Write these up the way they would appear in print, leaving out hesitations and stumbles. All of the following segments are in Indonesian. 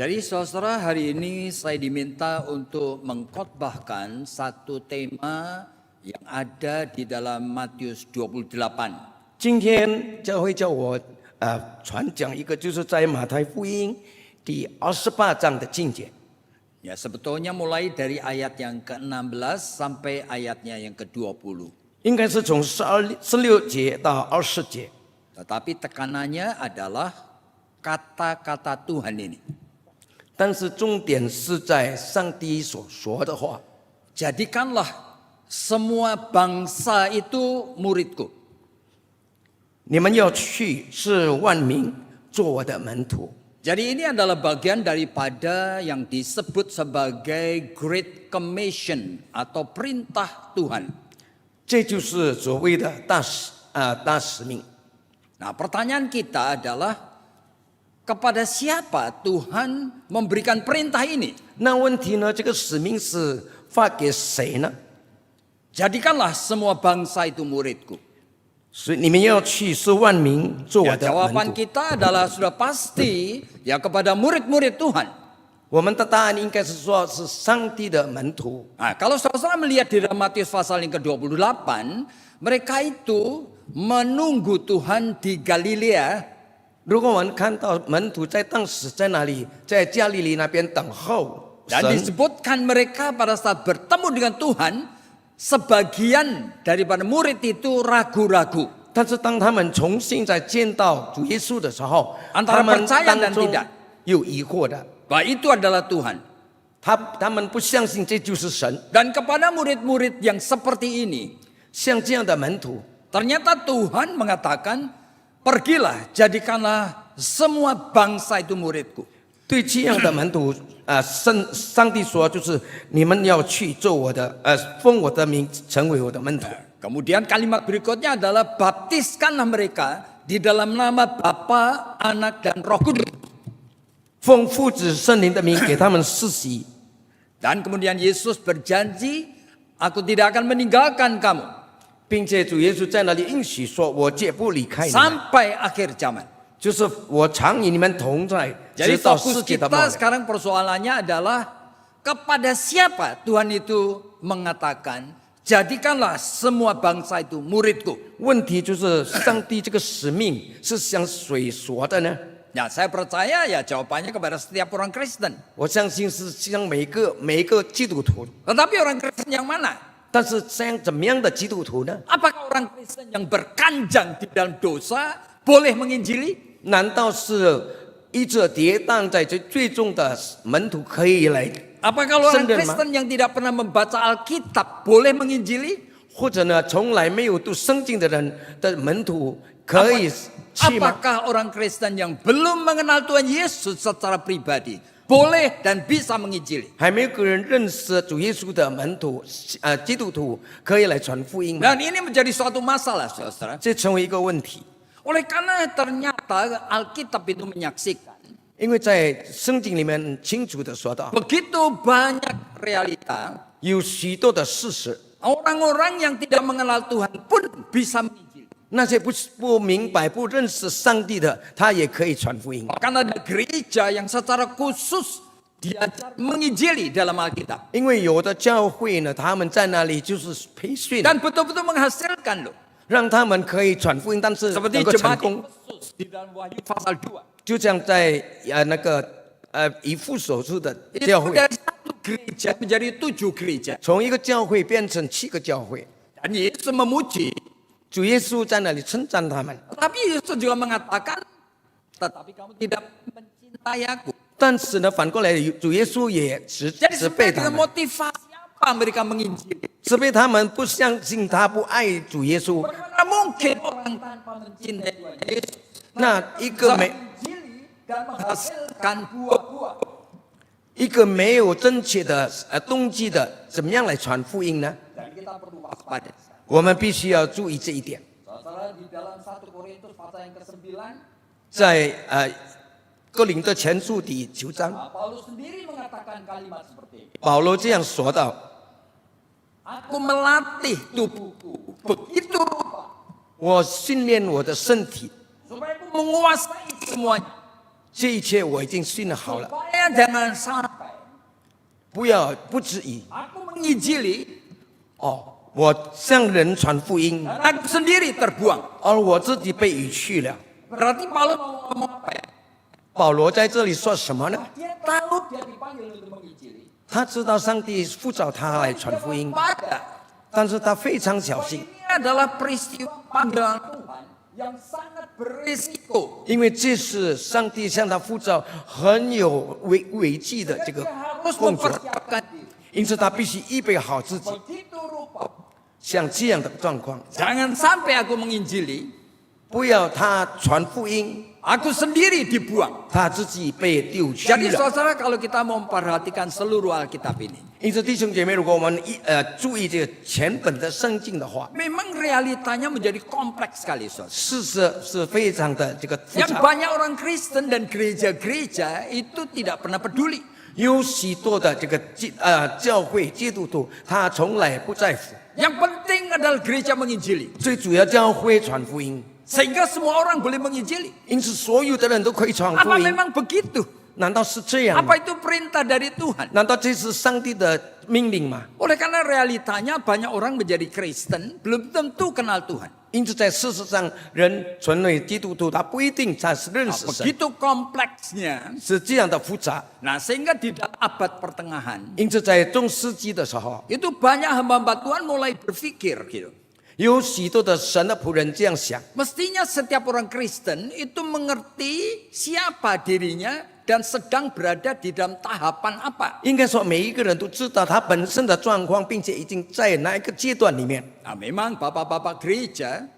Jadi saudara, hari ini saya diminta untuk mengkhotbahkan satu tema yang ada di dalam Matius 28. 今天教会叫我传讲一个，就是在马太福音第28章的经节。 Ya, sebetulnya mulai dari ayat yang ke-16 sampai ayatnya yang ke-20. 应该是从16节到20节， Tetapi tekanannya adalah kata-kata Tuhan ini. 但是重点是在上帝所说的话。 Jadikanlah semua bangsa itu muridku. 你们要去，是万民做我的门徒。 Jadi ini adalah bagian daripada yang disebut sebagai Great Commission atau perintah Tuhan. 这就是所谓的大使命。 Nah, pertanyaan kita adalah kepada siapa Tuhan memberikan perintah ini? 那问题呢？这个使命是发给谁呢？ Jadikanlah semua bangsa itu muridku. 所以你们要去，是万民做我 Ya, 的 jawaban 门徒。 kita adalah sudah pasti ya kepada murid-murid Tuhan. 我们的答案应该是说，是上帝的门徒。 Nah, kalau saudara melihat di dalam Matius pasal yang ke-28, mereka itu menunggu Tuhan di Galilea. 如果我们看到门徒在当时在哪里，在加利利那边等候 Dan 神， disebutkan mereka pada saat bertemu dengan Tuhan, sebagian daripada murid itu ragu-ragu. 但是当他们重新再见到主耶稣的时候， Antara 他们 percaya 当 dan 中 tidak. 有疑惑的， Bahwa itu adalah Tuhan. 他们不相信这就是神。 Dan kepada murid-murid yang seperti ini, 像这样的门徒， ternyata Tuhan mengatakan, pergilah, jadikanlah semua bangsa itu muridku. 对这样的门徒，上帝说就是你们要去做我的，奉我的名成为我的门徒。 Kemudian kalimat berikutnya adalah baptiskanlah mereka di dalam nama Bapa, Anak, dan Roh Kudus. 奉父子圣灵的名给他们施洗。 Dan kemudian Yesus berjanji, aku tidak akan meninggalkan kamu 并且主耶稣在那里应许说：“我绝不离开你们， sampai akhir zaman. 就是我常与你们同在， Jadi 直到 fokus 世界的末 kita 了。” sekarang persoalannya adalah kepada siapa Tuhan itu mengatakan, jadikanlah semua bangsa itu muridku. 问题就是上帝这个使命是向谁说的呢？ Ya, saya percaya ya jawabannya kepada setiap orang Kristen. 我相信是向每一个基督徒。 Tetapi orang Kristen yang mana? 但是像怎么样的基督徒呢？ Apakah orang Kristen yang berkanjang di dalam dosa boleh menginjili? 难道是一直跌宕在最终的门徒可以来？ Apakah kalau orang 圣人吗？ Kristen yang tidak pernah membaca Alkitab boleh menginjili? 或者呢，从来没有读圣经的人的门徒可以去吗？ Apakah orang Kristen yang belum mengenal Tuhan Yesus secara pribadi boleh dan bisa menginjili? 还没有个人认识主耶稣的门徒，基督徒可以来传福音吗？ Dan ini menjadi suatu masalah, saudara. 这成为一个问题， Oleh karena ternyata Alkitab itu menyaksikan 因为在圣经里面清楚的说到， begitu banyak realita 有许多的事实， orang-orang yang tidak mengenal Tuhan pun bisa menginjili. 那些不明白、不认识上帝的，他也可以传福音。 Bahkan ada gereja yang secara khusus diajar menginjili dalam Alkitab. 因为有的教会呢，他们在那里就是培训， Dan betul-betul menghasilkan loh. 让他们可以传福音，但是 Seperti 能够成 jemaat 功。 Efesus di dalam Wahyu pasal 2. 就像在那个以弗所书的 Itu 教会， dari satu gereja menjadi 7 gereja. 从一个教会变成7个教会， Dan Yesus memuji. 主耶稣在那里称赞他们。 Tapi Yesus juga mengatakan, tetapi kamu tidak mencintai aku. 但是呢，反过来，主耶稣也责 Jadi 备 sebenarnya 他 dengan 们， motivasi apa mereka menginjili? 责备他们不相信他，不爱主耶稣。 Bagaimana mungkin orang tanpa mencintai Tuhan Yesus 那一个 bisa 没 menginjili dan menghasilkan buah-buah? 一个没有正确的动机的，怎么样来传福音呢？ Dan kita perlu waspada. 我们必须要注意这一点。 Saudara, di dalam 1 Korintus pasal yang ke-9, 在哥林多前书第9章， Paulus sendiri mengatakan kalimat seperti ini. 保罗这样说道： Aku melatih tubuhku begitu rupa 我训练我的身体， supaya aku menguasai semuanya. 这一切我已经训练好了， Supaya Pokoknya jangan sampai 不止于 aku menginjili 我向人传福音， aku sendiri terbuang. 而我自己被遗去了。 Berarti Paulus mau ngomong apa ya? 保罗在这里说什么呢？ Dia tahu dia dipanggil untuk menginjili. 他知道上帝呼召他来传福音， Pada 但是他非常小心， ini adalah peristiwa panggilan Tuhan yang sangat berisiko. 因为这是上帝向他呼召很有危机的这个 Dia harus 工作， mempersiapkan diri. 因此他必须预备好自己。 Begitu rupa. 像这样的状况， Jangan sampai aku menginjili, 不要他传福音， aku sendiri dibuang. 他自己被丢弃 Jadi 了。 saudara, kalau kita mau memperhatikan seluruh Alkitab ini, 因此弟兄姐妹，如果我们注意这个全本的圣经的话， memang realitanya menjadi kompleks sekali, saudara. 事实是非常的这个复 Yang 杂， banyak orang Kristen dan gereja-gereja itu tidak pernah peduli. 有许多的这个教会基督徒，他从来不在乎。 Yang penting adalah gereja menginjili. 最主要教会传福音， Sehingga semua orang boleh menginjili. 因此所有的人都可以传福 Apa 音。 memang begitu? 难道是这样吗？ Apa itu perintah dari Tuhan? 难道这是上帝的命令吗？ Oleh karena realitanya banyak orang menjadi Kristen belum tentu kenal Tuhan. 因此在事实上，人成为基督徒，他不一定他是认识神， Begitu kompleksnya. 是这样的复杂。 Nah, sehingga di dalam abad pertengahan 因此在中世纪的时候， itu banyak hamba-hamba Tuhan mulai berpikir gitu. 有许多的神的仆人这样想。 Mestinya setiap orang Kristen itu mengerti siapa dirinya dan sedang berada di dalam tahapan apa. 应该说，每一个人都知道他本身的状况，并且已经在哪一个阶段里面。 Nah, memang bapak-bapak gereja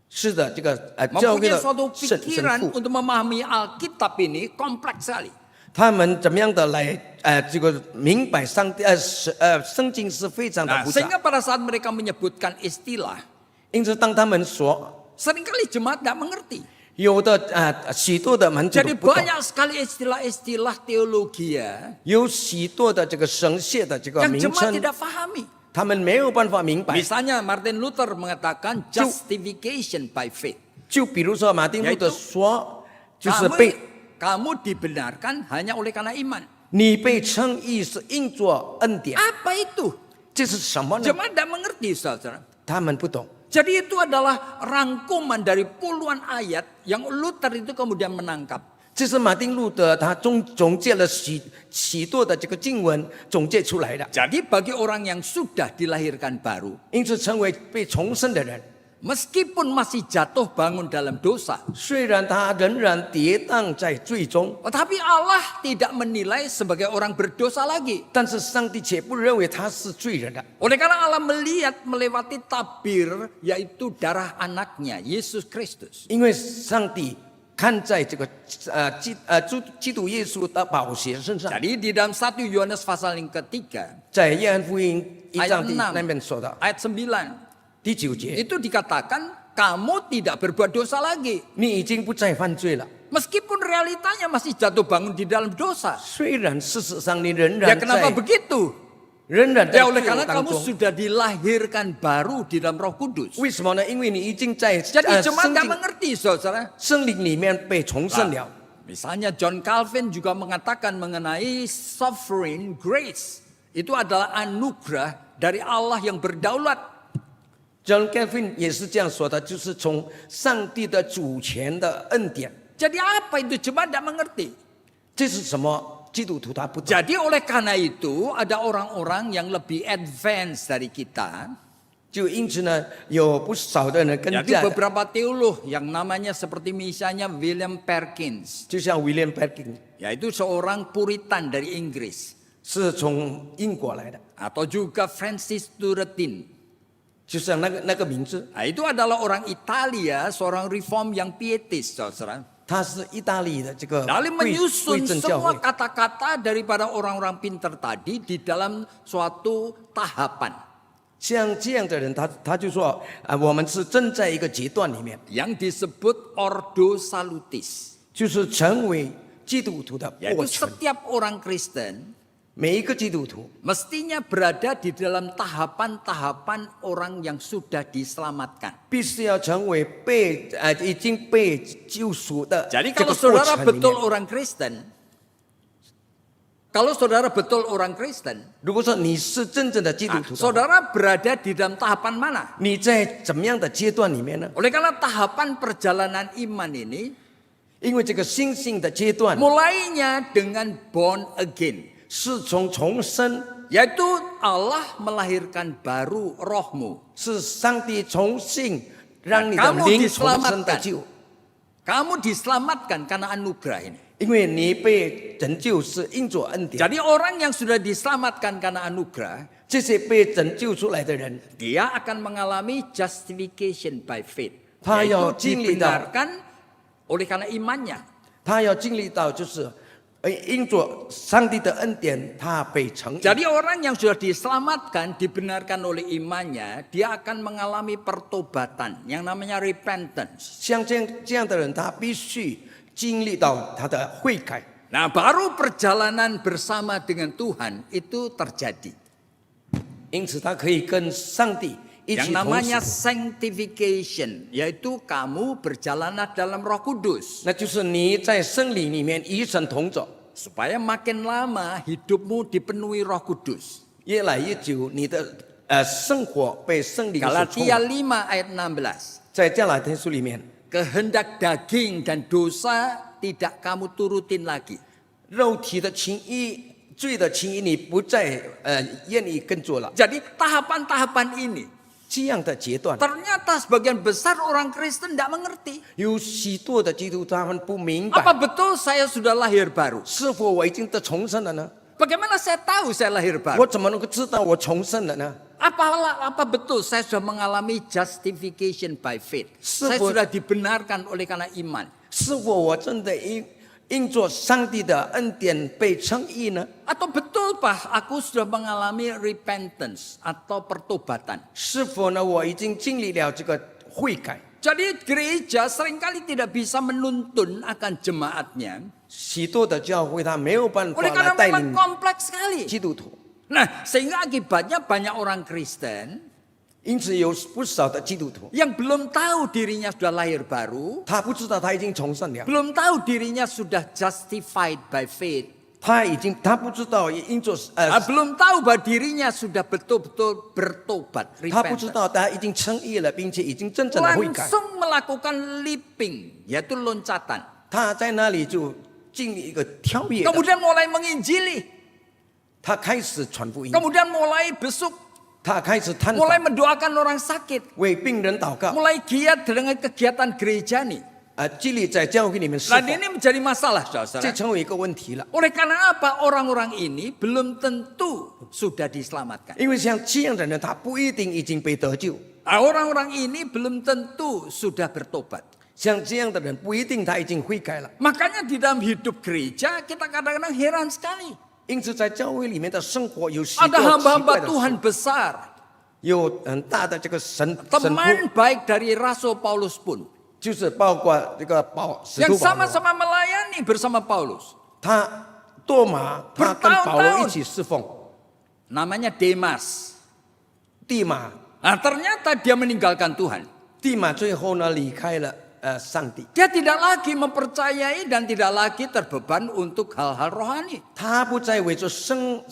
是的，这个教会 mempunyai 的 suatu 神 pikiran 父， untuk memahami Alkitab ini kompleks sekali. 他们怎么样的来这个明白上帝圣经是非常的 Nah, 复杂。 sehingga pada saat mereka menyebutkan istilah, 因此，当他们说 seringkali jemaat tidak mengerti. 有的许多的门徒 Jadi 不懂， banyak sekali istilah-istilah teologi ya 有许多的这个神学的这个 yang 名 jemaat 称， tidak pahami. 他们没有办法明白。 Misalnya Martin Luther mengatakan justification by faith. 就比如说马丁路德说，就是被 Kamu dibenarkan hanya oleh karena iman. 你被称义是因着恩典， Apa itu? 这是什么呢？ Jemaat tidak mengerti, saudara. 他们不懂。 Jadi itu adalah rangkuman dari puluhan ayat yang Luther itu kemudian menangkap. 这是马丁路德他总结了许多的这个经文总结出来的， Jadi bagi orang yang sudah dilahirkan baru, 因此成为被重生的人， meskipun masih jatuh bangun dalam dosa, 虽然他仍然跌宕在最终， tetapi Allah tidak menilai sebagai orang berdosa lagi. 但是上帝却不认为他是罪人的， Oleh karena Allah melihat melewati tabir, yaitu darah anaknya, Yesus Kristus. 因为上帝看在这个基督耶稣的宝血身上， Jadi di dalam 1 Yohanes pasal yang ketiga, 在约翰福音1 ayat 章第 6, 那边说的 ayat 9, 第9节， itu dikatakan kamu tidak berbuat dosa lagi. 你已经不再犯罪了。 Meskipun realitanya masih jatuh bangun di dalam dosa. 虽然事实上你仍 Ya 然 kenapa 在 begitu? 仍然在 Ya oleh 罪恶 karena 当 kamu 中， sudah dilahirkan baru di dalam Roh Kudus. 为什么呢？因为你已经在 Jadi jemaat 圣 tidak 经 mengerti, saudara. 圣灵里面被重生了。 Misalnya John Calvin juga mengatakan mengenai sovereign grace. Itu adalah anugerah dari Allah yang berdaulat. John Calvin 也是这样说的，就是从上帝的主权的恩典。 Jadi apa itu? Jemaat tidak mengerti. 这是什么？基督徒他不懂。 Jadi oleh karena itu ada orang-orang yang lebih advance dari kita. 就因此呢，有不少的人更 Jadi 加的， beberapa teolog yang namanya seperti misalnya William Perkins. 就像 William Perkins Yaitu seorang Puritan dari Inggris. 是从英国来的， Atau juga Francis Turretin. 就像那个名字， Nah, itu adalah orang Italia, seorang reform yang pietis, saudara. 他是意大利的这个 Lalu 贵 menyusun 正教 semua 会。 kata-kata daripada orang-orang pintar tadi di dalam suatu tahapan 像这样的人，他就说我们是正在一个阶段里面， yang disebut Ordo Salutis. 就是成为基督徒的 Yaitu 过程。 setiap orang Kristen 每一个基督徒 mestinya berada di dalam tahapan-tahapan orang yang sudah diselamatkan. 必须要成为已经被救赎的 Jadi 这 kalau 个过 saudara 程里 betul 面。 orang Kristen, Kalau saudara betul orang Kristen, 如果说你是真正的基督徒的话， saudara berada di dalam tahapan mana? 你在怎么样的阶段里面呢？ Oleh karena tahapan perjalanan iman ini 因为这个信心的阶段 mulainya dengan born again, 是从重生， yaitu Allah melahirkan baru rohmu. 是上帝重新让你的 Kamu 灵重生得 diselamatkan. 救。 Kamu diselamatkan karena anugerah ini. 因为你被拯救是因着恩典， Jadi orang yang sudah diselamatkan karena anugerah, 这些被拯救出来的人， dia akan mengalami justification by faith. 他要 Yaitu 经历到 dibenarkan oleh karena imannya. 他要经历到就是，因着上帝的恩典，他被承认。 Jadi orang yang sudah diselamatkan, dibenarkan oleh imannya, dia akan mengalami pertobatan yang namanya repentance. 像这样的人，他必须经历到他的悔改。 Nah, baru perjalanan bersama dengan Tuhan itu terjadi. 因此，他可以跟上帝一 Yang 起同 namanya 行。 sanctification, yaitu kamu berjalan dalam Roh Kudus. 那就是你在圣灵里面与神同走， Supaya makin lama hidupmu dipenuhi Roh Kudus. 越来越久，你的生活被圣灵所充 Galatia 满。 5 ayat 16. 在加拉太书里面， Kehendak daging dan dosa tidak kamu turutin lagi. 肉体的情欲、罪的情欲，你不再愿意跟做了。 Jadi tahapan-tahapan ini 这样的阶段， ternyata sebagian besar orang Kristen tidak mengerti. 有许多的基督徒他们不明白， Apa betul saya sudah lahir baru? 是否我已经得重生了呢？ Bagaimana saya tahu saya lahir 我 baru? 怎么能够知道我重生了呢？ Apa betul saya sudah mengalami justification by faith? Saya Sebuah- sudah dibenarkan oleh karena iman. 是否我真的因着上帝的恩典被称义呢？ Atau betul Pak, aku sudah mengalami repentance atau pertobatan. 是否呢？我已经经历了这个悔改。 Jadi gereja seringkali tidak bisa menuntun akan jemaatnya. 许多的教会他没有办法 Oleh 来 karena 带 memang 领 kompleks sekali. 基督徒， Nah, sehingga akibatnya banyak orang Kristen 因此有不少的基督徒， yang belum tahu dirinya sudah lahir baru, 他不知道他已经重生了， belum tahu dirinya sudah justified by faith, 他不知道因着belum tahu bahwa dirinya sudah betul-betul bertobat, 他不知 repentance. 道他已经称义了，并且已经真正的悔改。 Langsung melakukan leaping, yaitu loncatan. 他在那里就经历一个跳跃的， Kemudian mulai menginjili, 他开始传福音， kemudian mulai besuk, 他开始探 mulai 访， mendoakan orang sakit, 为病人祷告， mulai giat dengan kegiatan gereja nih. 激励在教会里面侍 Nah 奉， ini menjadi masalah 这 saudara. 成为一个问题了。 Oleh karena apa? Orang-orang ini belum tentu sudah diselamatkan. 因为像这样的人，他不一定已经被得救； Orang-orang ini belum tentu sudah bertobat. 像这样的人，不一定他已经悔改了。 Makanya di dalam hidup gereja kita kadang-kadang heran sekali. 因此，在教会里面的生活有许多 Ada 奇 hamba-hamba 怪的 Tuhan 事， besar. 有很大的这个神 Teman 父， baik dari Rasul Paulus pun. 就是包括这个使徒 Yang 保罗， sama-sama melayani bersama Paulus. 他多马，他跟保罗一起侍奉， Namanya Demas. 地马， Nah ternyata dia meninggalkan Tuhan. 地马最后呢离开了上帝， Dia tidak lagi mempercayai dan tidak lagi terbeban untuk hal-hal rohani. 他不再为着圣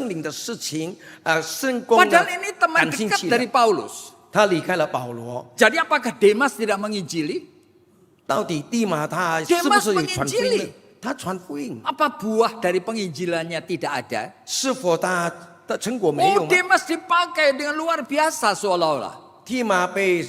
灵的事情圣功 Padahal ini teman 感兴 dekat 趣 dari 了。 Paulus. 他离开了保罗， Jadi apakah Demas tidak menginjili? 到底地马他是不 Demas 是有传福音 menginjili 呢？他传福音， Apa buah dari penginjilannya tidak ada? 是否他的成果没有 Oh, 吗？ Demas dipakai dengan luar biasa seolah-olah. 地马被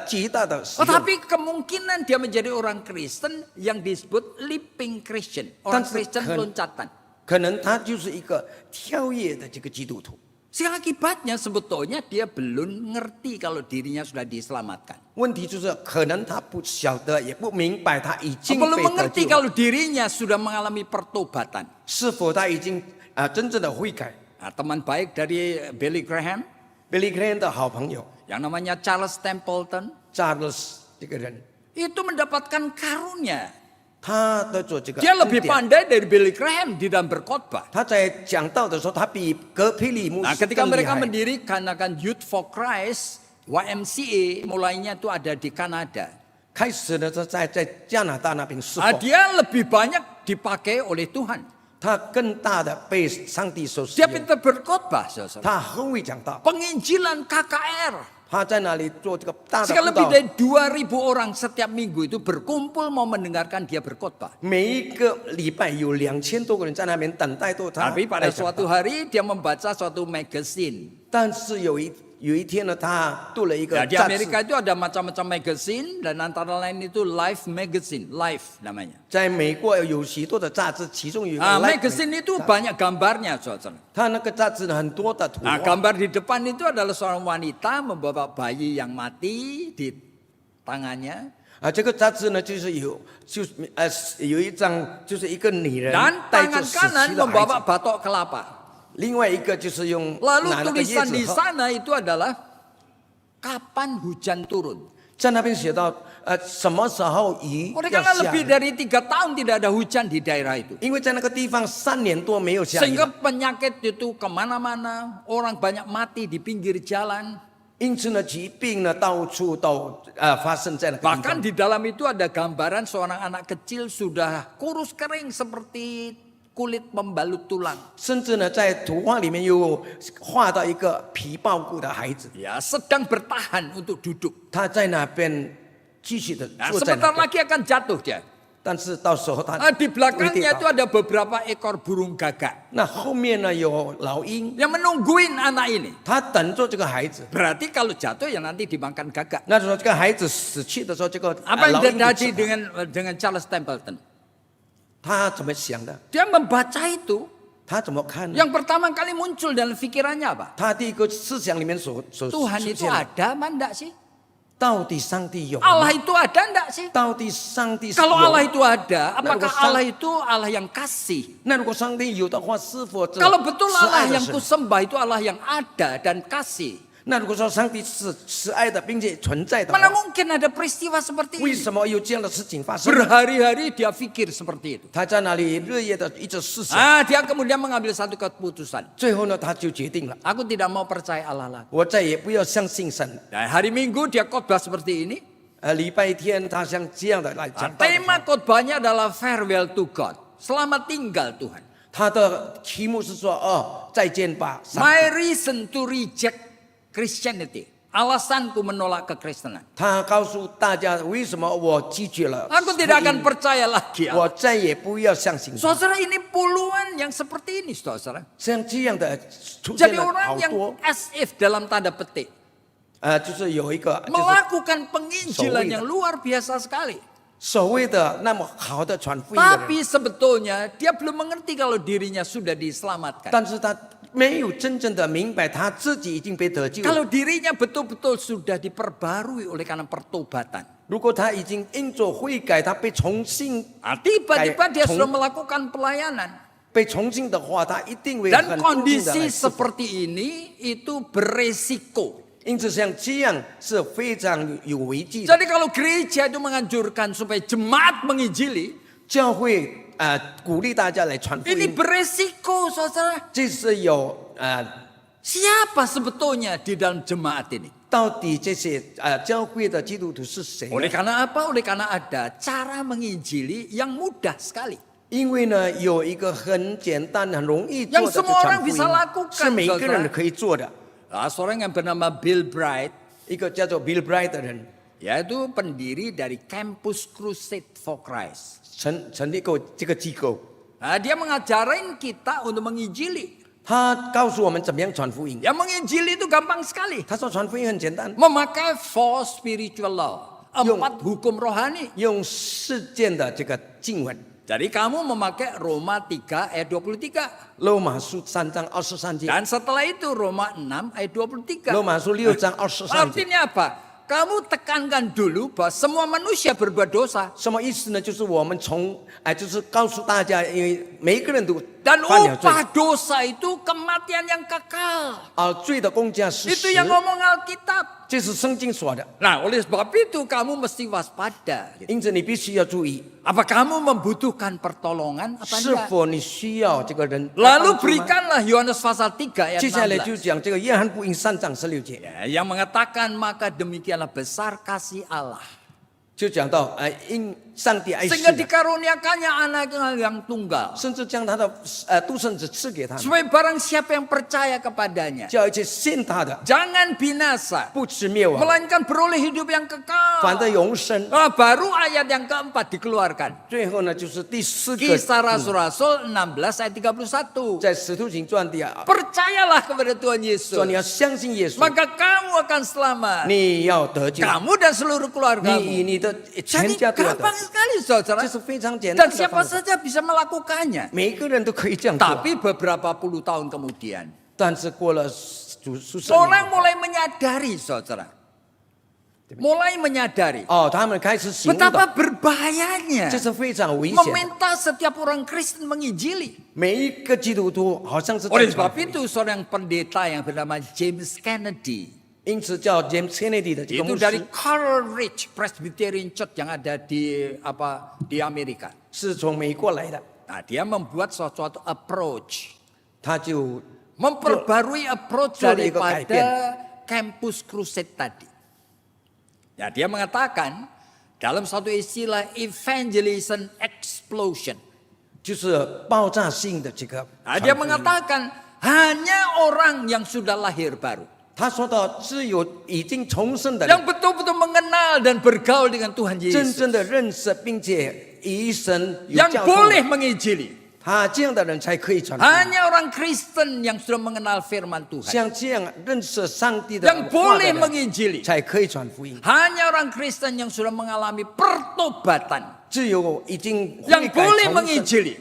极大的使用， Tetapi kemungkinan dia menjadi orang Kristen yang disebut leaping Christian. Orang Dan Kristen sekan- loncatan. 可能他就是一个跳跃的这个基督徒。 Sehingga akibatnya sebetulnya dia belum ngerti kalau dirinya sudah diselamatkan. 问题就是可能他不晓得，也不明白他已经 Belum 被得 mengerti 救了， kalau dirinya sudah mengalami pertobatan. 是否他已经真正的悔改。 Nah, teman baik dari Billy Graham Billy Graham 的好朋友 yang namanya Charles Templeton Charles 这个人， itu mendapatkan karunia. 他的做这个 Dia 恩 lebih 典， pandai dari Billy Graham di dalam berkhotbah. 他在讲道的时候，他比格佩里牧 Nah, 师 ketika 更厉 mereka 害。 mendirikan Youth for Christ, YMCA, mulainya itu ada di Kanada. 开始呢，在加拿大那边侍 Ah, 奉， dia lebih banyak dipakai oleh Tuhan. 他更大的被上帝所使 Dia 用， pintar berkhotbah, saudara. 他很会讲道， Penginjilan KKR. 他在那里做这个大的 Sekali 布 lebih 道， dari 2.000 orang setiap minggu itu berkumpul mau mendengarkan dia berkhotbah. 每一个礼拜有2000多个人在那边等待着他 Tapi 来 pada 讲道。 suatu hari dia membaca suatu magazine. 但是有一天呢，他读了一个 Nah, di 杂志， Amerika itu ada macam-macam magazine dan antara lain itu Life Magazine, Life namanya. 在美国有许多的杂志，其中有一个 Life Magazine itu banyak gambarnya, saudara. 他那个杂志呢很多的图 Nah, 画， gambar di depan itu adalah seorang wanita membawa bayi yang mati di tangannya. 这个杂志呢就是有一张就是一个女人 Dan 带着 tangan 死 kanan 去的孩 membawa 子， batok kelapa. 另外一个就是用 Lalu 拿那个叶 tulisan 子 di 喝， sana itu adalah kapan hujan turun. 在那边写到什么时候雨 Oleh 要 karena 下 lebih 雨， dari 3 tahun tidak ada hujan di daerah itu. 因为在那个地方3年多没有下雨 Sehingga 了， penyakit itu kemana-mana, orang banyak mati di pinggir jalan. 因此呢疾病呢到处都发生在那个地 Bahkan 方。 di dalam itu ada gambaran seorang anak kecil sudah kurus kering seperti kulit pembalut tulang. 甚至呢，在图画里面有画到一个皮包骨的孩子， Ya, sedang bertahan untuk duduk. 他在那边继续的 Nah, 坐在 sebentar 那边， lagi akan jatuh dia. 但是到时候他 Di 会 belakangnya 跌 itu 倒。 ada beberapa ekor burung gagak 那后面呢有老鹰， yang menungguin anak ini. 他等着这个孩子。 Berarti kalau jatuh ya nanti dimakan gagak. 那时候这个孩子死去的时候，这个 Apa yang 老鹰就 terjadi 吃他 dengan Charles Templeton? 他怎么想的？ Dia membaca itu. 他怎么看呢？ Yang pertama kali muncul dalam pikirannya apa? 他第一个思想里面所 Tuhan 出 itu 现的， ada apa enggak sih? 到底上帝有吗？ Allah itu ada enggak sih? 到底上帝是 Kalau 有 Allah 吗？ itu ada, apakah Sang- Allah itu Allah yang kasih? 那如果上帝有的话，是否这 Kalau betul 慈爱 Allah 的 yang 神？ kusembah itu Allah yang ada dan kasih, 那如果说上帝是慈爱的，并且存在的 mana 话， mungkin ada peristiwa seperti 为 ini? 什么有这样的事情发生？ Berhari-hari dia pikir seperti itu. 他在那里日夜的一直思想， Dia kemudian mengambil satu keputusan. 最后呢，他就决定了， Aku tidak mau percaya Allah lagi. 我再也不要相信神。 Nah, hari Minggu dia khotbah seperti ini. 礼拜天他像这样的来讲道的 Tema khotbahnya adalah farewell to God. Selamat tinggal Tuhan. 他的题目是说，再见吧，上帝 My reason to reject Christianity. Alasanku menolak kekristenan. 他告诉大家为什么我拒绝了 Aku tidak 福 akan 音 percaya lagi. 我再也不要相信神。 Saudara, ini puluhan yang seperti ini, saudara. 像这样的出现 Jadi 了 orang 好 yang 多， as if dalam tanda petik 就是有一个就是 melakukan penginjilan Sowida. yang luar biasa sekali. 所谓的那么好的传福音的人， Tapi sebetulnya dia belum mengerti kalau dirinya sudah diselamatkan. 但是他没有真正的明白他自己已经被得救了。 Kalau dirinya betul-betul sudah diperbarui oleh karena pertobatan. 如果他已经因着悔改，他被重新 Tiba-tiba dia Kayak sudah melakukan pelayanan. 被重新的话，他一定会 Dan 很恭敬的 kondisi 来侍奉。 seperti ini itu beresiko. 因此，像这样是非常有危机的。 Jadi kalau gereja itu menganjurkan supaya jemaat menginjili, 教会鼓励大家来传福 ini 音， beresiko, saudara. 这是有Siapa sebetulnya di dalam jemaat ini? 到底这些教会的基督徒是谁呢？ Oleh karena apa? Oleh karena ada cara menginjili yang mudah sekali. 因为呢，有一个很简单、很容易 Yang 做的 semua 传 orang 福 bisa 音， lakukan, 是每个人 saudara. 可以做的。 Seorang yang bernama Bill Bright, 一个叫做 Bill Bright 的人， yaitu pendiri dari Campus Crusade for Christ. 成立过这个机构， Dia mengajarin kita untuk menginjili. 他告诉我们怎么样传福音。 Yang menginjili itu gampang sekali. 他说传福音很简单， Memakai four spiritual law. Yung- 4 hukum rohani. 用事件的这个经文， Jadi kamu memakai Roma 3 ayat 23. 罗马书3章23节， Dan setelah itu Roma 6 ayat 23. 罗马书6章23节， Artinya apa? Kamu tekankan dulu bahwa semua manusia berbuat dosa. 什么意思呢？就是我们就是告诉大家，因为每个人都 Dan 犯了罪， upah dosa itu kematian yang kekal. 罪的公价是 Itu 死， yang ngomong Alkitab. 这是圣经说的。 Nah, oleh sebab itu kamu mesti waspada. 因此你必须要注意， Apa kamu membutuhkan pertolongan? Apa 是 enggak? 否你需要这个人 Lalu 帮助吗 berikanlah Yohanes pasal 3 ayat 接下来就 16. 讲这个约翰福音3章16节， Yang mengatakan maka demikianlah besar kasih Allah. 就讲到因上帝爱世 Sehingga 人， dikaruniakannya anak yang tunggal. 甚至将他的独生子赐给他们， Supaya barang siapa yang percaya kepadanya 叫一切信他的 jangan binasa, 不至灭亡， melainkan beroleh hidup yang 反得 kekal. 永生。 Baru ayat yang keempat dikeluarkan. 最后呢，就是第四个， Kisah Rasul-Rasul 16 ayat 31. 在使徒行传第Percayalah kepada Tuhan 说你 Yesus, 要相信耶稣， maka kamu akan selamat. 你要得救， Kamu dan seluruh keluargamu. 你的全 Jadi 家都要得 gampang 救， sekali saudara. 这是非常简单 Dan 的 siapa 方法， saja bisa melakukannya. 每个人都可以这样做。 Tapi beberapa puluh tahun kemudian, 但是过了数十年 orang mulai menyadari saudara. Mulai menyadari 哦，他们开始醒悟 betapa 到， berbahayanya 这是非常危险的。 meminta setiap orang Kristen menginjili. 每一个基督徒好像是在 Oleh 传 sebab 福音 itu seorang pendeta yang bernama James Kennedy, 因此叫 James Kennedy 的这个 itu 牧 dari 师 Coral Ridge Presbyterian Church yang ada di Amerika. 是从美国来的， Nah, dia membuat suatu approach, 他就 memperbarui approach Jadi ikut daripada Campus Crusade tadi. Ya, dia mengatakan dalam satu istilah evangelism explosion. 就是爆炸性的这个 Nah, dia 传福音。 mengatakan hanya orang yang sudah lahir baru, 他说到，只有已经重生的 yang 人， betul-betul mengenal dan bergaul dengan Tuhan 真 Yesus, 正的认识并且以神有 yang 教导 boleh menginjili. 他这样的人才可以传福音。 Hanya orang Kristen yang sudah mengenal firman Tuhan, 像这样认识上帝的 yang 话的 boleh 人 menginjili. 才可以传福音。 Hanya orang Kristen yang sudah mengalami pertobatan, 只有已经悔 yang 改 boleh 重生 menginjili.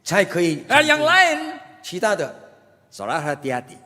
才可以。 Yang lain, 其他的， saudara hati-hati.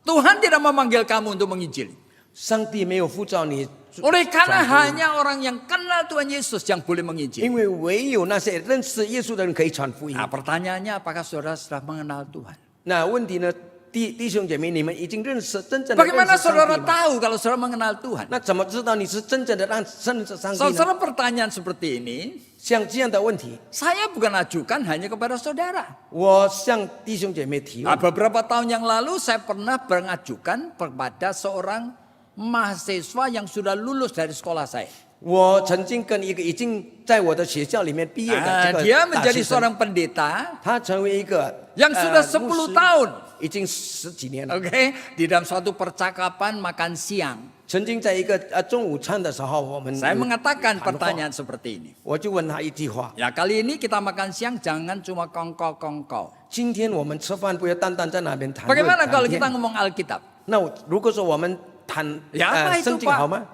Tuhan tidak memanggil kamu untuk menginjili. 上帝没有呼召你 Oleh karena 传福音， hanya orang yang kenal Tuhan Yesus yang boleh menginjili. 因为唯有那些认识耶稣的人可以传福音。 Nah, pertanyaannya apakah saudara sudah mengenal Tuhan? 那问题呢，弟兄姐妹，你们已经认识真正的认 Bagaimana 识上 saudara 帝吗？ tahu kalau saudara mengenal Tuhan? 那怎么知道你是真正的认识上帝呢？ Saudara pertanyaan seperti ini, 像这样的问题， saya bukan ajukan hanya kepada saudara. 我向弟兄姐妹提 Nah, 问。 beberapa tahun yang lalu saya pernah mengajukan kepada seorang mahasiswa yang sudah lulus dari sekolah saya. 我曾经跟一个已经在我的学校里面毕业的 Nah, 这 dia 个大 menjadi 学生， seorang pendeta 他成为一个 yang sudah 牧 10 师 tahun. 已经10几年了。 Oke, di dalam suatu percakapan makan siang, 曾经在一个中午餐的时候，我们 saya 有 mengatakan 谈话 pertanyaan seperti ini. 我就问他一句话： Ya, kali ini kita makan siang jangan cuma kongko-kongko. 今天我们吃饭不要单单在那边谈论 Bagaimana 谈 kalau 天 kita ngomong Alkitab? 那如果说我们谈 Ya, apa itu, 圣经 Pak? 好吗？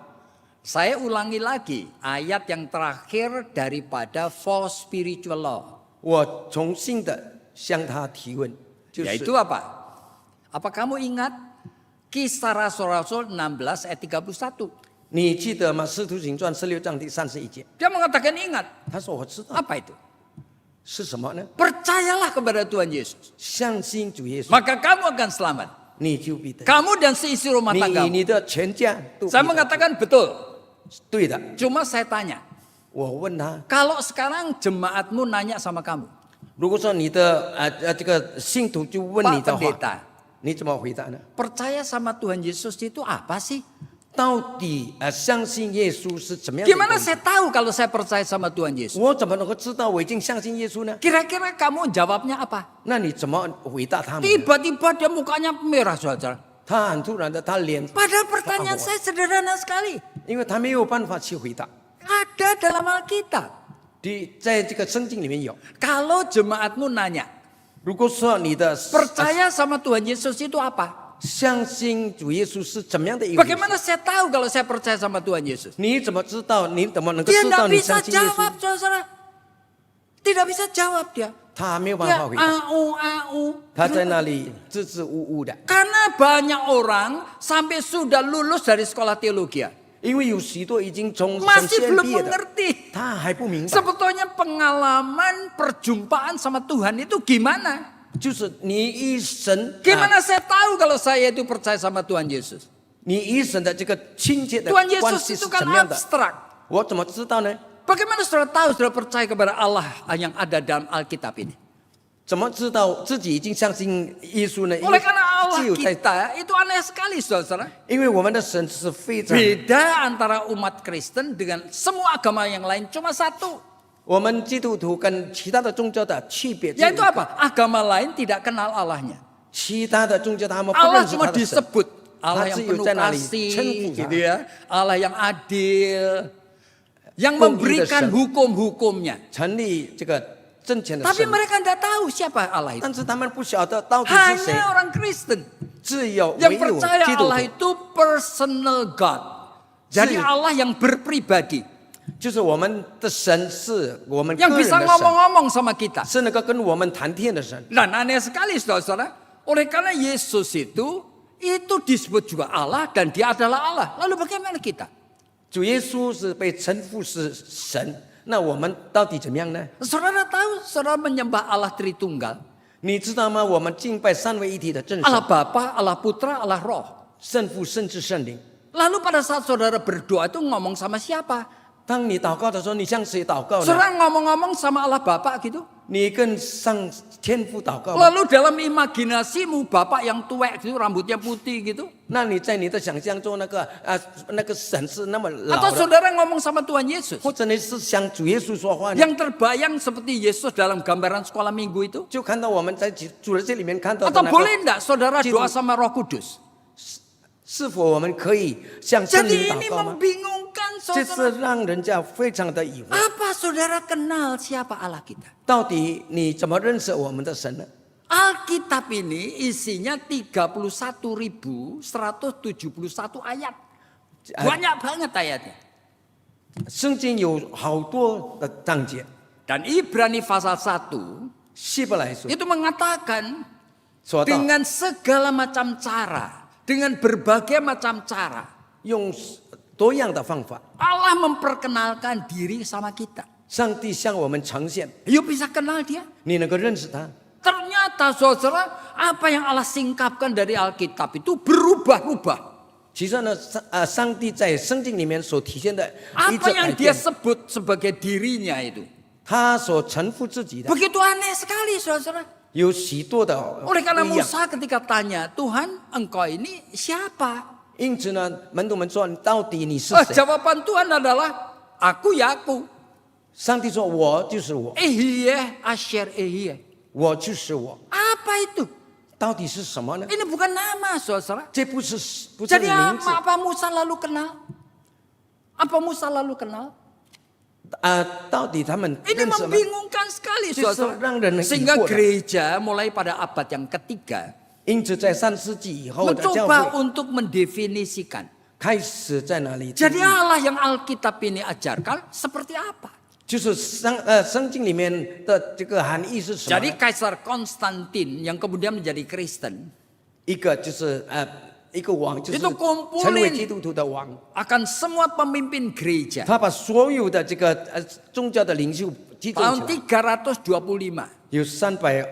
Saya ulangi lagi ayat yang terakhir daripada Four Spiritual Law. 我重新的向他提问，就是 Yaitu apa? Apa kamu ingat Kisah Rasul-Rasul 16 ayat 31? 你记得吗？《使徒行传》16章第31节， Dia mengatakan ingat. 他说我知道 Apa itu? 是什么呢？ Percayalah kepada Tuhan Yesus. 相信主耶稣， Maka kamu akan selamat. 你就必得。 Kamu dan seisi rumah 你 tanggamu. 你的全家都必 Saya 得 mengatakan betul. 对的。 Cuma saya tanya. 我问他， Kalau sekarang jemaatmu nanya sama kamu. 如果说你的这个信徒就问你 Pak 的话， Pendeta, 你怎么回答呢？ percaya sama Tuhan Yesus itu apa sih? 到底相信耶稣是怎么样的一个 Gimana 问题？ saya tahu kalau saya percaya sama Tuhan Yesus? 我怎么能够知道我已经相信耶稣呢？ Kira-kira kamu jawabnya apa? 那你怎么回答他们呢？ Tiba-tiba dia mukanya merah saudara. 他很突然的，他脸， Padahal pertanyaan saya sederhana sekali. 因为他没有办法去回答。 Ada dalam Alkitab. 在这个圣经里面有， Kalau jemaatmu nanya, 如果说你的 percaya sama Tuhan Yesus itu apa? 相信主耶稣是怎么样的一个人？ Bagaimana saya tahu kalau saya percaya sama Tuhan Yesus? 你怎么知道？你怎么能够 Dia 知道 tidak 你 bisa 相信耶稣 jawab,？saudara. Tidak bisa jawab dia. 他没有办 Dia 法回答， au. 他在那里支支吾吾的。 Karena banyak orang sampai sudah lulus dari sekolah teologi 因为有许多已经从神 masih 学 belum 毕业的， mengerti. 他还不明白。 Sebetulnya pengalaman perjumpaan sama Tuhan itu gimana? 就是你一生， Gimana saya tahu kalau saya itu percaya sama Tuhan Yesus? 你一生的这个亲切的 Tuhan 关 Yesus 系是 itu kan 怎么样的？ abstrak. 我怎么知道呢？ Bagaimana saudara tahu saudara percaya kepada Allah yang ada dalam Alkitab ini? 怎么知道自己已经相信耶稣呢？因 Oleh 为 karena Allah 只有在， kita itu aneh sekali saudara. 因为我们的神是非常， Beda antara umat Kristen dengan semua agama yang lain cuma satu. 我们基督徒跟其他的宗教的区别只有一 Yaitu 个， apa? Agama lain tidak kenal Allahnya. 其他的宗教他们不 Allah 认识 cuma 他的神， disebut Allah 他 yang 只有 penuh 在那里 kasih 称呼 gitu 他。 ya. Allah yang adil, yang Kong memberikan Ida Shen. hukum-hukumnya. 成立这个正确的 Tapi 神， mereka tidak tahu siapa Allah itu. 但是他们不晓得到底是谁， Hanya orang Kristen 只有 yang 唯有 percaya 基督 Allah 徒， itu personal God. Jadi Zil. Allah yang berpribadi, 就是我们的神是我们个 yang 人 bisa 的神， ngomong-ngomong sama kita. 是那个跟我们谈天的神。 Dan aneh sekali saudara-saudara, oleh karena Yesus itu disebut juga Allah dan dia adalah Allah. Lalu bagaimana kita? 主耶稣是被称呼是神，那我们到底怎么样呢？ Saudara tahu, saudara menyembah Allah Tritunggal. 你知道吗？我们敬拜三位一体的真 Allah 神， Bapa, Allah Putra, Allah Roh. 圣父、圣子、圣灵。 Lalu pada saat saudara berdoa itu ngomong sama siapa? 当你祷告的时候，你向谁祷告呢？ Saudara ngomong-ngomong sama Allah Bapa gitu. 你跟上天父祷告吗？ Lalu dalam imajinasimu Bapak yang tuwek gitu, rambutnya putih gitu. 那你在你的想象中，那个神是那么老 Atau 的， saudara ngomong sama Tuhan Yesus. 或者你是向主耶稣说话呢？ Yang terbayang seperti Yesus dalam gambaran sekolah minggu itu. 就看到我们在主的这里面看到的 Atau 那 boleh 个， enggak saudara Gitu. doa sama Roh Kudus? 是否我们可以向圣 Jadi 灵 ini 祷告吗？ membingungkan 这 saudara. 是让人家非常的疑惑。 Apa saudara kenal siapa Allah kita? 到底你怎么认识我们的神呢？ Alkitab ini isinya 31.171 ayat. Banyak banget ayatnya. 圣经有好多的章节， Dan Ibrani pasal 1希伯来书 itu mengatakan 说到 dengan segala macam cara, dengan berbagai macam cara, 用多样的方法， Allah memperkenalkan diri sama kita. 上帝向我们呈现， Yuk bisa kenal dia. 你能够认识他。 Ternyata saudara, apa yang Allah singkapkan dari Alkitab itu berubah-ubah. 其实呢，上帝在圣经里面所体现的一 Apa 直改 yang dia 变， sebut sebagai dirinya itu. 他所臣服自己的 Begitu aneh sekali saudara. 有许多的 Oleh karena 不一样。 Musa ketika tanya, Tuhan engkau ini siapa? 因此呢，门徒们说：“到底你是谁 Jawaban Tuhan adalah, aku ya aku. ？”上帝说：“我就是我， Ehiyeh, Asher Ehiyeh. 我就是我。 Apa itu? ”到底是什么呢？ Ini bukan nama saudara. 这不是你 Jadi 名字 apa Musa lalu kenal? Apa Musa lalu kenal? 到底他们 Ini 认识吗？ membingungkan sekali Justru saudara. orang dan Sehingga ibu, gereja mulai pada abad yang ketiga 因此，在3世纪以后的教 mencoba 会 untuk mendefinisikan. 开始在哪里？ Jadi Allah yang Alkitab ini ajarkan seperti apa? 就是圣经里面的这个含义是什么 Jadi 呢？ Kaisar Konstantin yang kemudian menjadi Kristen 一个就是一个王，就是 Itu kumpulin 成为基督徒的王。 akan semua pemimpin gereja 他把所有的这个宗教的领袖集中 tahun 起来， 325. 有300。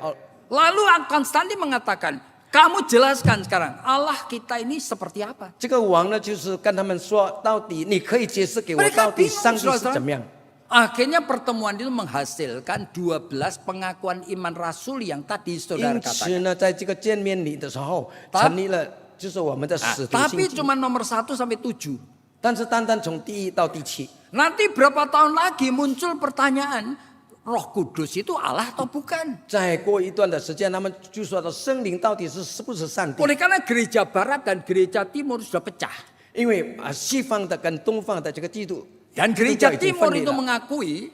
Lalu Konstantin mengatakan, kamu jelaskan sekarang Allah kita ini seperti apa? 这个王呢，就是跟他们说，到底你可以解释给我， Mereka 到底 bingung 上帝是 saudara. 怎么样？ Akhirnya pertemuan itu menghasilkan 12 pengakuan iman rasul yang tadi saudara 因此 katakan. 呢，在这个见面礼的时候， Ta- 成立了就是我们的 Nah, 使徒 tapi 信经。 cuma nomor 1 sampai 7. 但是单单从第1到第7， Nanti berapa tahun lagi muncul pertanyaan, Roh Kudus itu Allah atau bukan? 再过一段的时间，他们就说到圣灵到底是不是上帝？ Oleh karena gereja barat dan gereja timur sudah pecah. 因为西方的跟东方的这个基督， Dan 基督 gereja 教已经 timur 分裂 itu 了。 mengakui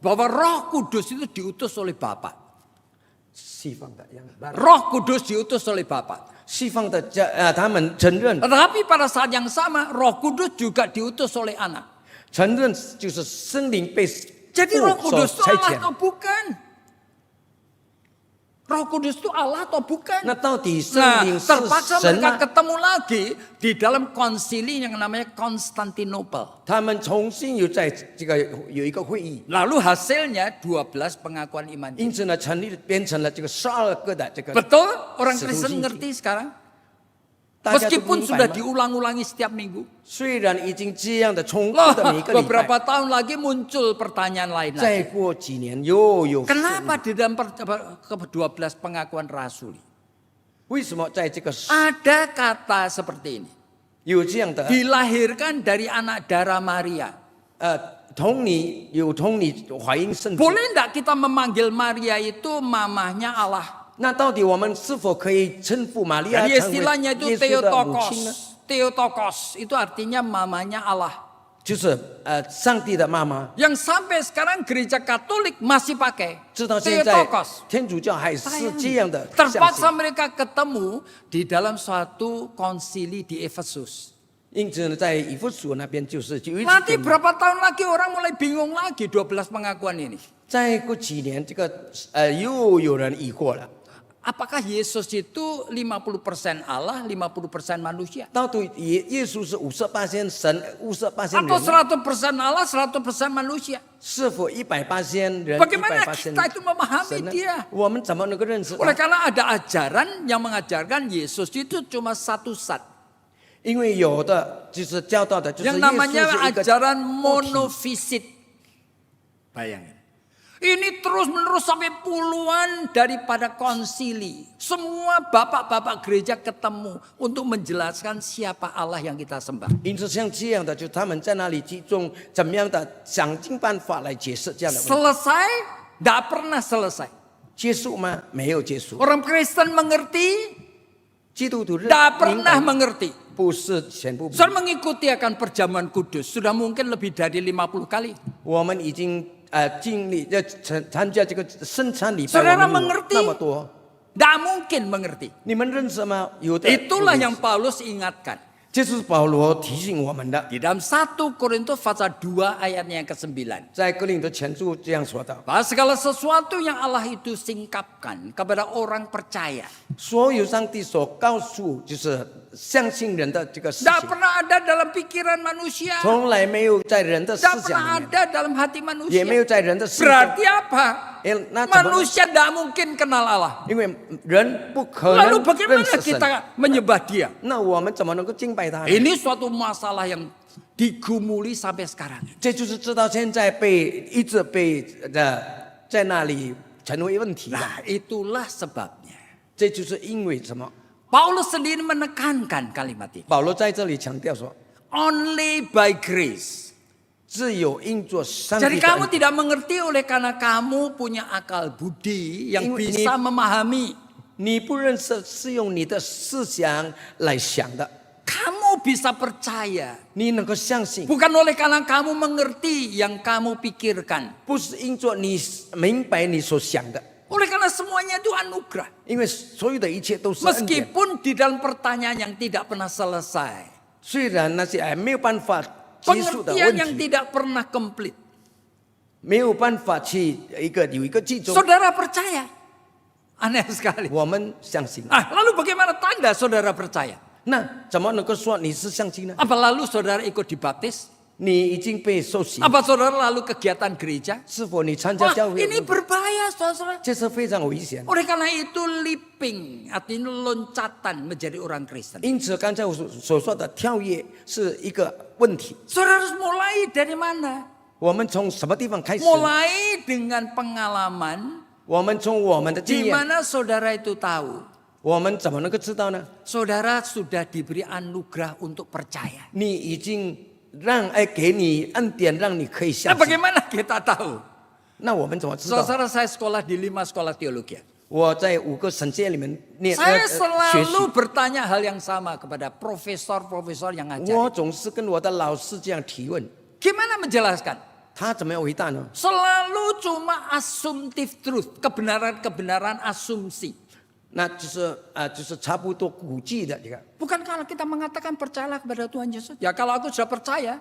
bahwa Roh Kudus itu diutus oleh Bapa. 西方的样 Roh Kudus diutus oleh Bapa. 西方的他们承认 Tetapi pada saat yang sama Roh Kudus juga diutus oleh Anak. 承认就是圣灵被 Jadi Roh 父所 Kudus itu 差 Allah 遣。 atau bukan? Roh Kudus itu Allah atau bukan? 那到底圣 Nah, 灵是 terpaksa 神 mereka 吗？ ketemu lagi di dalam konsili yang namanya Konstantinopel. 他们重新有在这个有一个会议， Lalu hasilnya 12 pengakuan iman. 因此呢，成立变成了这个12个的这个， Betul? Orang Setuju. Kristen ngerti sekarang? 大家都 Meskipun 明 sudah 白吗？ diulang-ulangi setiap minggu. 虽然已经这样的重复 Loh, 的每一个礼拜， beberapa tahun lagi muncul pertanyaan lain 再 lagi. 过几年又有 Kenapa di dalam ke-12 pengakuan rasul? 为什么在这个 Ada kata seperti ini. 有这样的 Dilahirkan dari anak darah Maria. 童女有童女怀孕生子？ Boleh enggak kita memanggil Maria itu mamahnya Allah? 那到底我们是否可以称呼玛利亚 Jadi 成为 istilahnya itu 耶稣的母亲呢？ Theotokos itu artinya mamanya Allah. 就是上帝的妈妈。 Yang sampai sekarang gereja Katolik masih pakai 直到现在 Theotokos. 天主教还是这样的象 Terpaksa 形。 mereka ketemu di dalam suatu konsili di Efesus. 因此呢，在以弗所那边就有一 Nanti 次， berapa tahun lagi orang mulai bingung lagi 12 pengakuan ini. 再过几年，这个又有人疑惑了， Apakah Yesus itu 50% Allah, 50% manusia? 到底耶稣是58%神，58%人 Atau 呢， 100% Allah, 100% manusia? 是否100%人 Bagaimana 100% kita itu memahami 神呢 dia?？我们怎么能够认识 Oleh 他？ karena ada ajaran yang mengajarkan Yesus itu cuma satu zat. 因为有的就是教导的，就是耶 Yang 稣 namanya 是一个 ajaran monofisit. Bayangin. Ini terus menerus sampai puluhan daripada konsili. Semua bapak-bapak gereja ketemu untuk menjelaskan siapa Allah yang kita sembah. 因此像这样的，就他们在那里集中，怎么样的想尽办法来解释这样的问题。 Selesai? Tidak pernah selesai. 结束吗？没有结束。 Orang Kristen mengerti? 基督徒认 Tidak 明 pernah 白 mengerti. 不是全部。 Saudara mengikuti akan perjamuan kudus. Sudah mungkin lebih dari 50 kali. 我们已经经历参加这个圣餐礼拜， Saudara 我们有 mengerti? 那么多， Tidak mungkin mengerti. 你们认识吗？有的。 Itulah yang Paulus ingatkan. 这是保罗提醒我们的， Di dalam 1 Korintus pasal 2 ayatnya yang ke-9. 在哥林多前书这样说道： Bahwa segala sesuatu yang Allah itu singkapkan kepada orang percaya. 所有上帝所告诉就是相信人的这个事 Tidak 情， pernah ada dalam pikiran manusia. 从来没有在人的思 Tidak 想 pernah 里面， ada dalam hati 也没 manusia. 有在人的心中。 Berarti apa? 那怎么？ Manusia tidak mungkin kenal Allah. 因为人不可 Lalu 能 bagaimana 认识神， kita menyembah dia? 那我们怎么能够敬拜他呢？ Ini suatu masalah yang digumuli sampai sekarang. 这就是直到现在一直被在那里成为问题的。 Nah, itulah sebabnya. 这就是因为什么？ Paulus sendiri menekankan kalimat ini. 保罗在这里强调说， Only by grace. 只有因着上 Jadi 帝的 kamu 恩典， tidak mengerti oleh karena kamu punya akal budi yang Ini- bisa memahami. 你不认识是用你的思想来想的， Kamu bisa percaya. 你能够相信， Bukan oleh karena kamu mengerti yang kamu pikirkan. 不是因着你明白你所想的， Oleh karena semuanya itu anugerah. 因为所有的一切都是恩典。 Meskipun di dalam pertanyaan yang tidak pernah selesai. 虽然那些没有办法结束的 Pengertian 问 yang 题， tidak pernah komplit. 没有办法去有一个集中， Saudara percaya? Aneh sekali. 我们相信。 Lalu bagaimana tanda saudara percaya? 那怎么能够说你是相信呢？ Apa lalu saudara ikut dibaptis? 你已经被受洗， Apa saudara lalu kegiatan gereja? 是否你参加 Wah, 教会？ ini berbahaya saudara. 这是非常危险。 Oleh karena itu leaping, artinya loncatan menjadi orang Kristen. 因此，刚才我所说的跳跃是一个问题。 Saudara harus mulai dari mana? 我们从什么地方开始？ Mulai dengan pengalaman 我们从我们的经 di 验， mana saudara itu tahu 我们怎么能够知道呢？ saudara sudah diberi anugerah untuk percaya. 你已经给你恩典，让你可以 Nah, 相信。 bagaimana kita tahu? 那我们怎么知道？ Saudara saya sekolah di 5 sekolah teologi. 我在5个神界里面念 Saya 学 selalu 习， bertanya hal yang sama kepada profesor-profesor yang 我 ngajar. 总是跟我的老师这样提问， Gimana menjelaskan? 他怎么样回答呢？ Selalu cuma assumptive truth, kebenaran-kebenaran asumsi. 那就是差不多估计的这个， Bukan kalau kita mengatakan percayalah kepada Tuhan Yesus. Ya kalau aku sudah percaya.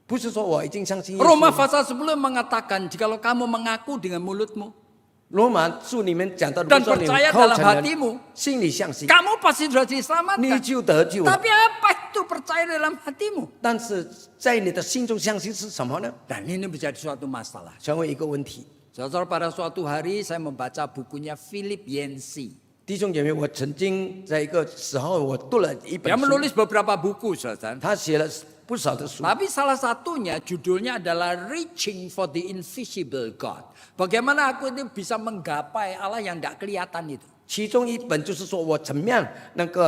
不是说我已经相信耶 Roma 稣。 pasal 10 mengatakan jikalau kamu mengaku dengan mulutmu 罗马书里面讲到，如 dan 果说你 percaya 口 dalam 承认， hatimu, 心里相信， kamu pasti sudah 你 diselamatkan. 就得救了。 Tapi apa itu percaya dalam hatimu? 但是在你的心中相信是什么呢？ Dan ini menjadi suatu masalah. 成为一个问题。 Saudara, pada suatu hari saya membaca bukunya Philip Yancey. 弟兄姐妹，我曾经在一个时候，我读了一 Dia 本书， menulis beberapa buku, saudara. 他写了不少的书， Tapi salah satunya judulnya adalah Reaching for the Invisible God. Bagaimana aku itu bisa menggapai Allah yang tidak kelihatan itu. 其中一本就是说我怎么样能够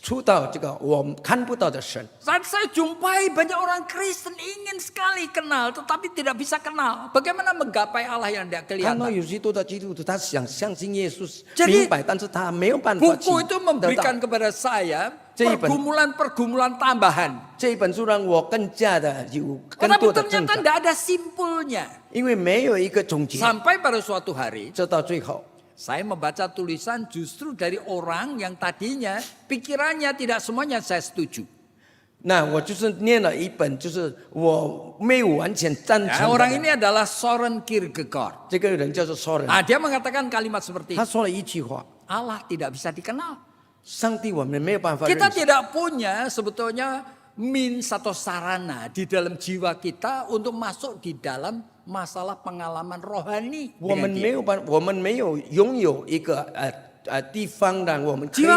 出到这个我看不到的神。 Saat saya jumpai banyak orang Kristen ingin sekali kenal, tetapi tidak bisa kenal. Bagaimana menggapai Allah yang tidak 看到 kelihatan? 有许多的基督徒，他想相信耶稣， Jadi 明白，但是他没有办法去 Buku itu 得 memberikan 到。 kepada saya Jadi, pergumulan-pergumulan tambahan. 这一本书让我更加的有更 Tetapi 多的增 ternyata 长， tidak ada simpulnya. 因为没有一个总结， Sampai pada suatu hari, 这到最后。 saya membaca tulisan justru dari orang yang tadinya pikirannya tidak semuanya saya setuju. 那我就是念了一本，就是我没有完全赞 Ya, 成 orang 的。 ini adalah Soren Kierkegaard. 这个人叫做索人， Dia mengatakan kalimat seperti 他 ini. 说了一句话： Allah tidak bisa dikenal. 上帝我们没有办法认 Kita 识。 tidak punya sebetulnya means atau sarana di dalam jiwa kita untuk masuk di dalam masalah pengalaman rohani 我们 dengan 没 dia. 有我们没有拥有一个地方让我们可以 Jiwa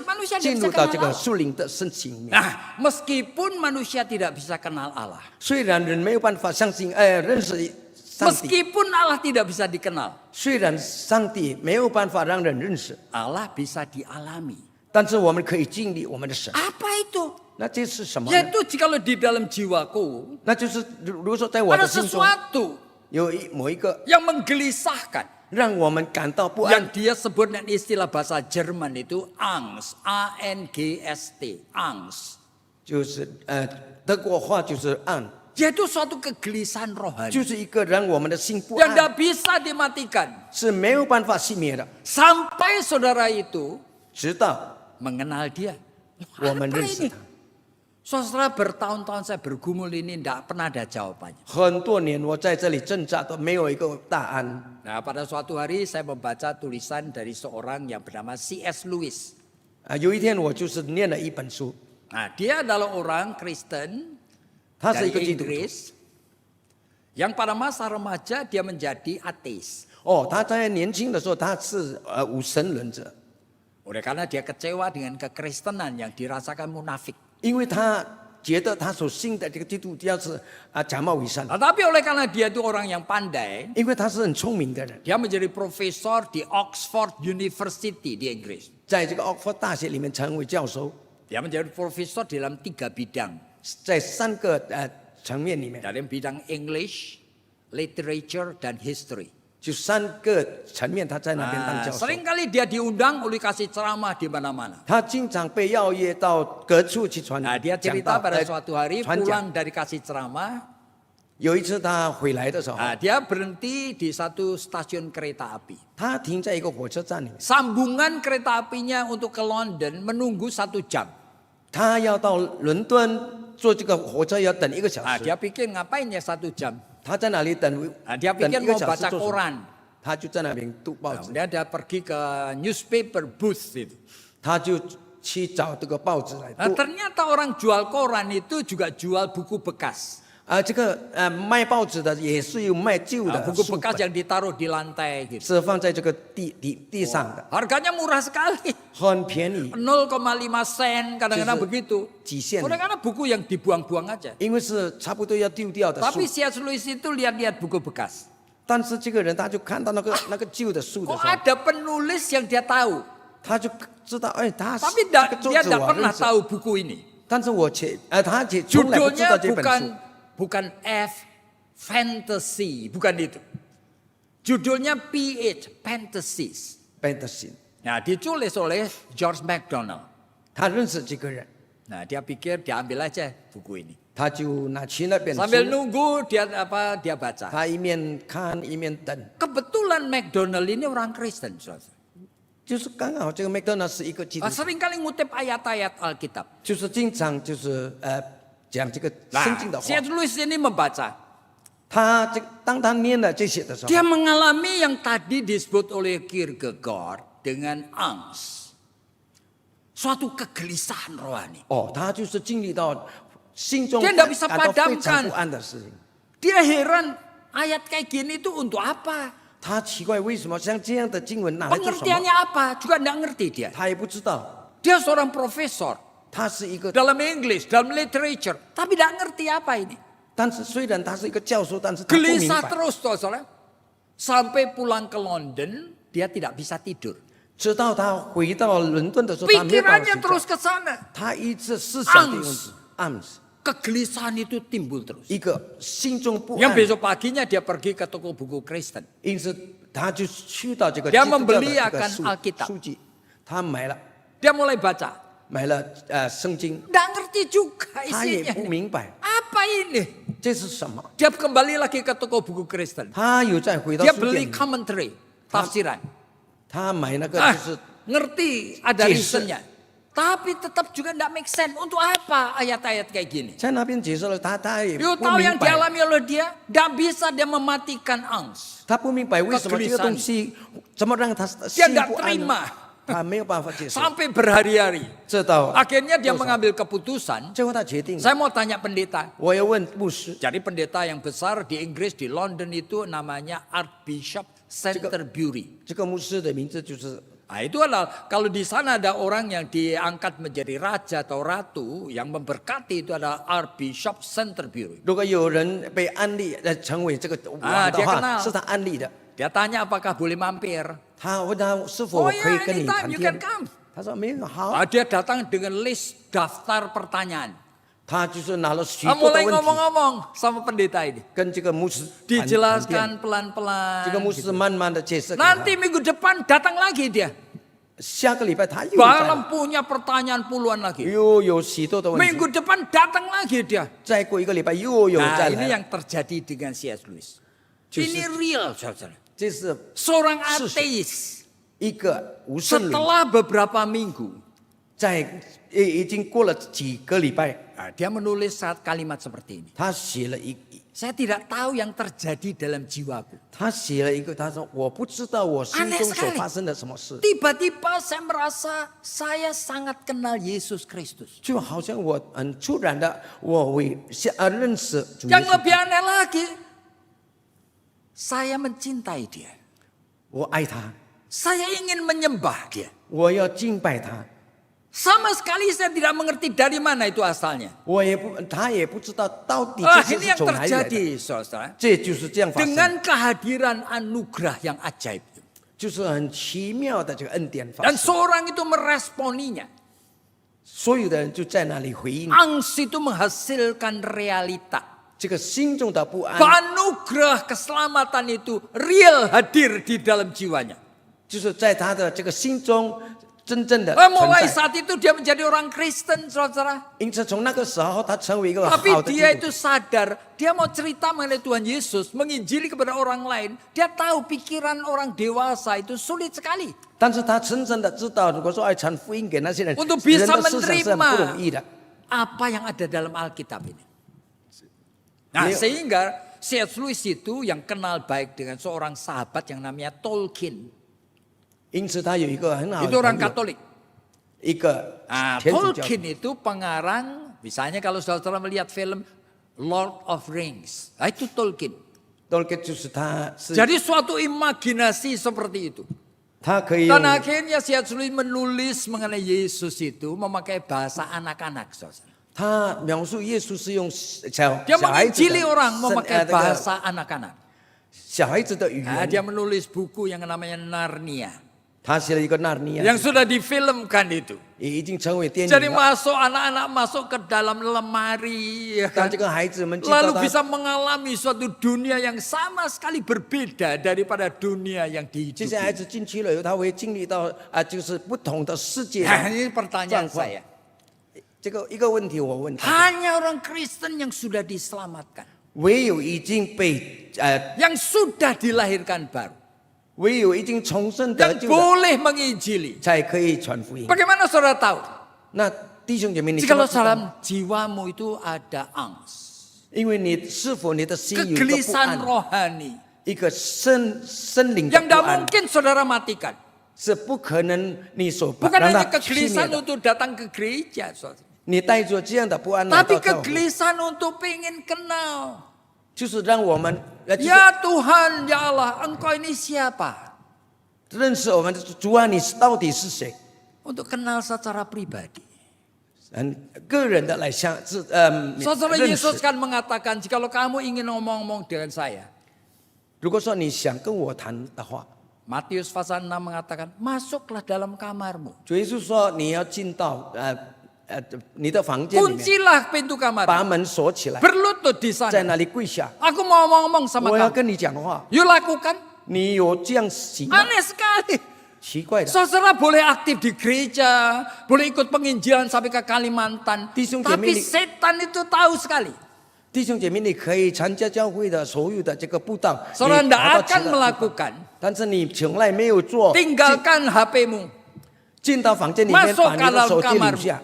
manusia 进 tidak 入 bisa 到这 kenal 个 Allah. 属灵的圣经里面。 Nah, meskipun manusia tidak bisa kenal Allah, 虽然人没有办法相信，认识上帝， meskipun Allah tidak bisa dikenal, 虽然上帝没有办法让人认识， Allah bisa dialami. 但是我们可以经历我们的神。 Apa itu? 那这是什么呢？ Yaitu jikalau di dalam jiwaku 那就是如果说在我 ada 的心中 sesuatu 有某一个 yang menggelisahkan, 让我们感到不安 yang，dia sebut dengan istilah bahasa Jerman itu Angst, A-N-G-S-T, Angst. 就是德国话就是暗， Yaitu suatu kegelisahan rohani 就是一个让我们的心不 yang 安， tidak bisa dimatikan 是没有办法熄灭的， sampai saudara itu 直到 mengenal dia. 我们 Apa 认识 ini? 他。 Saudara, bertahun-tahun saya bergumul ini tidak pernah ada jawabannya. 很多年我在这里挣扎都没有一个答案。 Nah, pada suatu hari saya membaca tulisan dari seorang yang bernama C.S. Lewis. 有一天我就是念了一本书， Nah, dia adalah orang Kristen 他是一 dari 个基督徒。 Inggris yang pada masa remaja dia menjadi ateis. 哦，他在年轻的时候他是无神论者， Oleh karena dia kecewa dengan kekristenan yang dirasakan munafik. 因为他觉得他所信的这个基督教是假冒伪善， Tetapi oleh karena dia itu orang yang pandai, 因为他是很聪明的人， dia menjadi profesor di Oxford University di Inggris. 在这个奥克福大学里面成为教授， Dia menjadi profesor dalam 3 bidang. 在3个层面里面， Dalam bidang English, literature, dan history. 就3个层面他在那边当教授。 Seringkali dia diundang oleh kasih ceramah di mana-mana. 他经常被邀约到各处去传 Nah, dia 讲 cerita 道 pada suatu hari 传讲。 pulang dari kasih ceramah, 有一次他回来的时候， dia berhenti di satu stasiun kereta api. 他停在一个火车站里面， Sambungan kereta apinya untuk ke London menunggu 1 jam. 他要到伦敦坐这个火车要等1个小 Nah, 时。 dia pikir ngapain ya 1 jam. 他在哪里等？ Dia 等 pikir 1个 mau 小时 baca 做什么？ koran. 他就在那边读报纸， Kemudian dia pergi ke newspaper booth itu. 他就去找这个报纸来 Nah, 读。 ternyata orang jual koran itu juga jual buku bekas. 这个卖报纸的也是有卖旧的 Buku 书 bekas 本， yang ditaruh di lantai gitu. 是放在这个地上的， Harganya murah sekali. 很便宜， 0,5 sen kadang-kadang Justru begitu. 几线 Oleh karena buku yang dibuang-buang aja. 因为是差不多要丢掉的 Tapi 书。 C.S. Lewis itu lihat-lihat buku bekas. 但是这个人他就看到那个旧的书的 Kok 时候， ada penulis yang dia tahu. 他就知道，他是 Tapi 这个作 dia 者 tidak 我 pernah 认识， tahu buku ini. 但是他也从来不知 Judulnya 道这本书。 bukan F fantasy, bukan itu. Judulnya PH Fantasies. 贝德辛， Nah, ditulis oleh George MacDonald. 他认识这个人， Nah, dia pikir dia ambil aja buku ini. 他就拿去那本 Sambil 书， nunggu dia baca. 他一面看一面等。 Kebetulan MacDonald ini orang Kristen, saudara. 就是刚好这个麦当劳是一个基督徒， Seringkali ngutip ayat-ayat Alkitab. 就是经常就是讲这个圣经的 Nah, 话。 C.S. Lewis ini membaca. 当他念了这些的时候， Dia mengalami yang tadi disebut oleh Kierkegaard dengan angst. Suatu kegelisahan rohani. 他就是经历到心中 Dia tidak bisa 感到非常 padamkan. 不安的事情。 Dia heran ayat kayak gini itu untuk apa? 他奇怪为什么像这样的经文拿来做什么？ Pengertiannya apa? Juga tidak ngerti dia. 他也不知道。 Dia seorang profesor 他是一个， dalam English, dalam literature. Tapi tidak ngerti apa ini. 但是虽然他是一个教授，但是他不明 Gelisah 白。 terus, saudara. Sampai pulang ke London, dia tidak bisa tidur. 直到他回到伦敦的时候，他没有办法 Pikirannya 睡 terus 觉， ke sana. 他一直思想的用 Angst. 暗示， Kegelisahan itu timbul terus. 一个心中不 Yang 安， besok paginya dia pergi ke toko buku Kristen. 因此他就去到这个 Dia 基督教的 membeli 这个 akan 书 Alkitab. 书籍，他买了 Dia mulai baca. 圣经， Nggak ngerti juga 他也 isinya. 不明白 Apa ini? 这是什么， Dia kembali lagi ke toko buku Kristen. 他又再回到 Dia 书店 beli 里， commentary, tafsiran. 他买那个 Ah, 就是 ngerti ada 解释。 reasonnya. Tapi tetap juga nggak make sense. Untuk apa ayat-ayat kayak gini? 在那边解释了，他也 You 不 tahu 明 yang 白， dialami oleh dia? Nggak bisa dia mematikan angst. 他不明白为什么这个 kegelisahan 东西怎么让他 Dia 心 nggak 不安呢， terima. 他没有办法接受， Sampai berhari-hari. 这到 Akhirnya dia 多少 mengambil keputusan. 最后他决定， Saya mau tanya pendeta. 我要问牧师， Jadi pendeta yang besar di Inggris, di London itu namanya Archbishop Canterbury. 这个牧师的名字就是 Nah, itu adalah kalau di sana ada orang yang diangkat menjadi raja atau ratu yang memberkati itu adalah Archbishop Canterbury. 如果有人被安利成为这个王的 dia 话， kenal 是他安利的。 Dia tanya apakah boleh mampir. 他问他是否 Oh 我可以 ya, 跟你 anytime 谈 you can 天， come. 他说没有好， Dia datang dengan list daftar pertanyaan. 他就是拿了许多的 Mulai 问题 ngomong-ngomong sama pendeta ini. 跟这个牧师谈天， Dijelaskan pelan-pelan. 这个牧师慢慢的解释给 Nanti 他。 minggu depan datang lagi dia. 下个礼拜他又在 Malam punya pertanyaan puluhan lagi. 又有许多的问题， Minggu depan datang lagi dia. 再过一个礼拜又有 Nah 再 ini 来了， yang terjadi dengan C.S. Lewis. 就是 Ini real saudara. 这是 Seorang 是 ateis 一个无神论， setelah beberapa minggu. 在已经过了几个礼拜， Nah, dia menulis saat kalimat seperti ini. 他写了 Saya tidak tahu yang terjadi dalam jiwaku. 他写了一个，他说我不知道我心 Aneh 中所 sekali. 发生了什么事， Tiba-tiba saya merasa saya sangat kenal Yesus Kristus. 就好像我很突然的我认识主耶 Yang 稣， lebih aneh lagi, saya mencintai dia. 我爱他， Saya ingin menyembah dia. 我要敬拜他， Sama sekali saya tidak mengerti dari mana itu asalnya. 他也不知道到底 Ah, 这 ini 是 yang 从哪里来的， terjadi, saudara. 这就是这样发生， Dengan kehadiran anugerah yang ajaib. 就是很奇妙的这个恩典发 Dan 生， seorang itu meresponinya. 所有的人就在那里回应， Angst itu menghasilkan realita. 这个心中的不安， Anugerah keselamatan itu real hadir di dalam jiwanya. 就是在他的这个心中真正的存 Mulai 在。 saat itu dia menjadi orang Kristen, saudara. 因此从那个时候，他成为一个 Tapi 好的基 dia 督徒 itu sadar, dia mau cerita mengenai Tuhan Yesus, menginjili kepada orang lain. Dia tahu pikiran orang dewasa itu sulit sekali. 但是他真正的知道，如果说爱传福音给那些人， Untuk 人 bisa 的思想是很不容易的。 apa yang ada dalam Alkitab ini. Nah, Leo- sehingga C.S. Lewis itu yang kenal baik dengan seorang sahabat yang namanya Tolkien. 因此他有一个很好 Itu 的 orang 朋友， Katolik. 一个 Nah, 天主教徒。 Tolkien itu pengarang, misalnya kalau saudara melihat film Lord of Rings, nah itu Tolkien. Tolkien 就是他是 Jadi suatu imajinasi seperti itu. 他可以用 Dan akhirnya C.S. Lewis menulis mengenai Yesus itu memakai bahasa anak-anak, saudara. 他描述耶稣是用小 Dia 孩子 menginjili 的 orang 声 memakai 这个 bahasa anak-anak. 小孩子的语 Nah, 言， dia menulis buku yang namanya Narnia. 他写了一个纳尼亚， Yang sudah difilmkan itu. 也已经成为电 Jadi 影了。 masuk anak-anak masuk ke dalam lemari, ya 当 kan? 这个孩子们进到 Lalu 他 bisa mengalami suatu dunia yang sama sekali berbeda daripada dunia yang 这些孩 dihidupi. 子进去了以后，他会经历到就是不同的世界 Nah, 的 ini pertanyaan 状况。 saya. 这个一个问题我问他， Hanya orang Kristen yang sudah diselamatkan, 唯有已经被yang sudah dilahirkan baru, 唯有已经重生得 yang 救的， boleh menginjili. 才可以传福音。 Bagaimana saudara tahu? 那弟兄姐妹，你 Jikalau 怎么知道？ dalam jiwamu itu ada angst, 因为你是否你的心有一个不 kegelisahan 安， rohani, 一个森林的 yang 不 tidak 安， mungkin saudara matikan. 是不可能你所 Bukan 让 hanya 它熄灭 kegelisahan 的。 untuk datang ke gereja, saudara. 你带着这样的不安来 Tapi 到教会， kegelisahan untuk pengen kenal. 就是让我们就是 Ya Tuhan, ya Allah, Engkau ini siapa? 认识我们的主啊，你到底是谁？ Untuk kenal secara pribadi. 个人的来Saudara 认 Yesus 识。 kan mengatakan, jikalau kamu ingin ngomong-ngomong dengan saya, 如果说你想跟我谈的话， Matius pasal 6 mengatakan, masuklah dalam kamarmu. 主耶稣说你要进到你的房间里面， Kuncilah pintu kamar. 把门锁起来， Berlutut di 在 sana. 那里跪下。 Aku mau ngomong sama 我要 kamu. 跟你讲话， Yuk lakukan. 你有这样行吗？ Aneh sekali. 奇怪的， Saudara boleh aktif di gereja, boleh ikut penginjilan sampai ke Kalimantan.弟兄姐妹， Tapi setan itu tahu sekali. 弟兄姐妹，你可以参加教会的所有的这个布道， Saudara 你 tidak 达到其他 akan 的地方 melakukan. 但是你从来没有做， Tinggalkan HP-mu. 进到房间里面， Masuk 把你的 ke 手 dalam 机留 kamarmu. 下，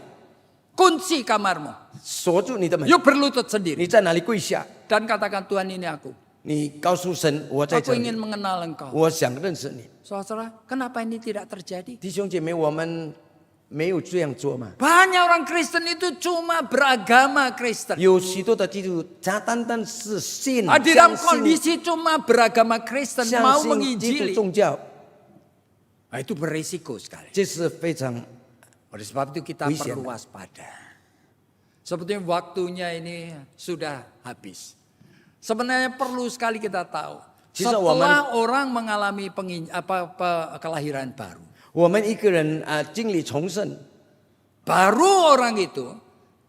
Kunci kamarmu. 锁住你的门， Yuk berlutut sendiri. 你在哪里跪下？ Dan katakan, Tuhan ini aku. 你告诉神，我在 Aku 这里， ingin mengenal engkau. 我想认识你。 Saudara, kenapa ini tidak terjadi? 弟兄姐妹，我们没有这样做嘛？ Banyak orang Kristen itu cuma beragama Kristen. 有许多的基督徒，他单单是信， Di 相 dalam 信 kondisi cuma beragama Kristen, 相 mau 信基督 menginjili. 宗教， Nah, itu berisiko sekali. 这是非常 Oleh sebab itu kita Wisdom. perlu waspada. Sepertinya waktunya ini sudah habis. Sebenarnya perlu sekali kita tahu. Cisa Setelah orang mengalami kelahiran baru. 我们一个人经历重生， Baru orang itu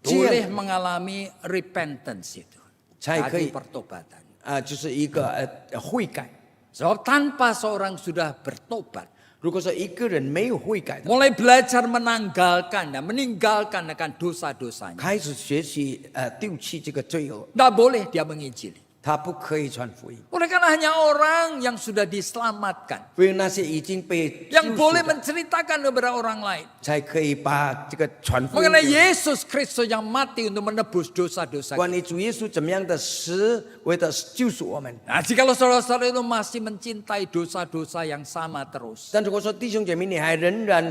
Dia- boleh mengalami repentance itu. 才可 Tadi 以 pertobatan. 就是一个悔改。 Sebab tanpa seorang sudah bertobat. 如果说一个人没有悔改的， Mulai belajar menanggalkan dan meninggalkan akan dosa-dosanya. 开始学习丢弃这个罪恶， Tidak boleh dia menginjili. 他不可以传福音。 Oleh karena hanya orang yang sudah diselamatkan. 因为那些已经被 Yang 救赎 boleh 的， menceritakan kepada orang lain. 才可以把这个传福音 Mengenai 给。 Yesus Kristus yang mati untuk menebus dosa-dosa 关 kita. 于主耶稣怎么样的死，为了救赎我们。 Nah, jikalau saudara-saudara itu masih mencintai dosa-dosa yang sama terus. 但如果说弟兄姐妹你还仍然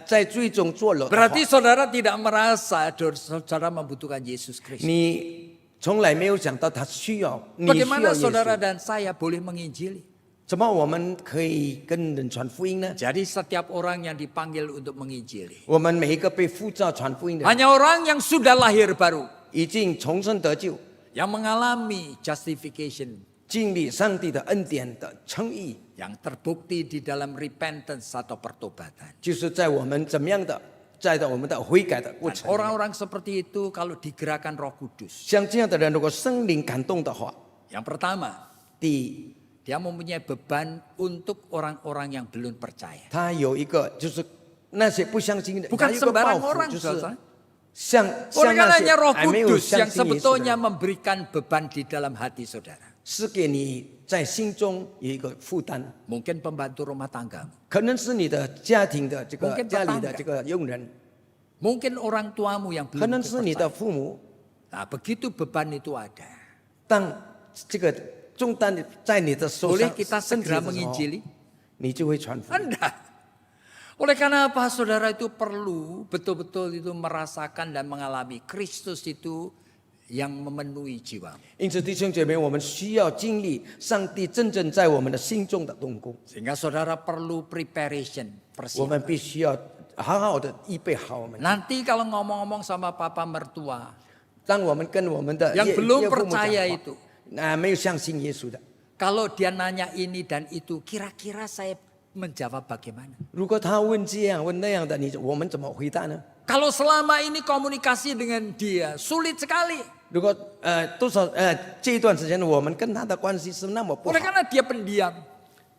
在最终做了的话， Berarti saudara tidak merasa saudara membutuhkan Yesus Kristus. 你从来没有想到他需要，你需要 Bagaimana 耶 saudara 稣。 dan saya boleh menginjili? 怎么我们可以跟人传福音呢？ Jadi setiap orang yang dipanggil untuk menginjili. 我们每一个被呼召传福音的人， Hanya orang yang sudah lahir baru. 已经重生得救， Yang mengalami justification. 经历上帝的恩典的称义， Yang terbukti di dalam repentance atau pertobatan. 就是在我们怎么样的，在我们的悔改的过 Dan 程。 orang-orang seperti itu kalau digerakkan Roh Kudus. 像这样的人，如果圣灵感动的话， Yang pertama, 第一， dia mempunyai beban untuk orang-orang yang belum percaya. 他有一个就是那些不相信的， Bukan 他有一个抱 sembarang 负， orang, 就是 saudara. 像 Oleh 那 karena 些 hanya Roh 还没有 Kudus 相 yang 信耶稣的 sebetulnya 人， memberikan beban di dalam hati saudara. 是给你在心中有一个负担， Mungkin pembantu rumah tanggamu. 可能是你的家庭的这个 Mungkin 家里的 tetangga 这个佣人， Mungkin orang tuamu yang 可 belum 能是你 percaya. 的父母。 Nah, begitu beban itu ada. 当这个重担在你的手 Boleh 上 kita 身体 segera 的时候， menginjili? 你就会传福音。 Anda. Oleh karena apa saudara itu perlu betul-betul itu merasakan dan mengalami Kristus itu yang memenuhi jiwa. 因此，弟兄姐妹，我们需要经历上帝真正在我们的心中的动工， Sehingga saudara perlu preparation, 我们 persiapan. 必须要好好的预备好我们。 Nanti kalau ngomong-ngomong sama papa mertua 当我们跟我们的 yang 岳 belum 岳父母讲 percaya 话 itu, 没有相信耶稣的， kalau dia nanya ini dan itu, kira-kira saya menjawab bagaimana? 如果他问这样问那样的，我们怎么回答呢？ Kalau selama ini komunikasi dengan dia sulit sekali. 如果多少这一段时间我们跟他的关系是那么不好 Oleh，karena dia pendiam.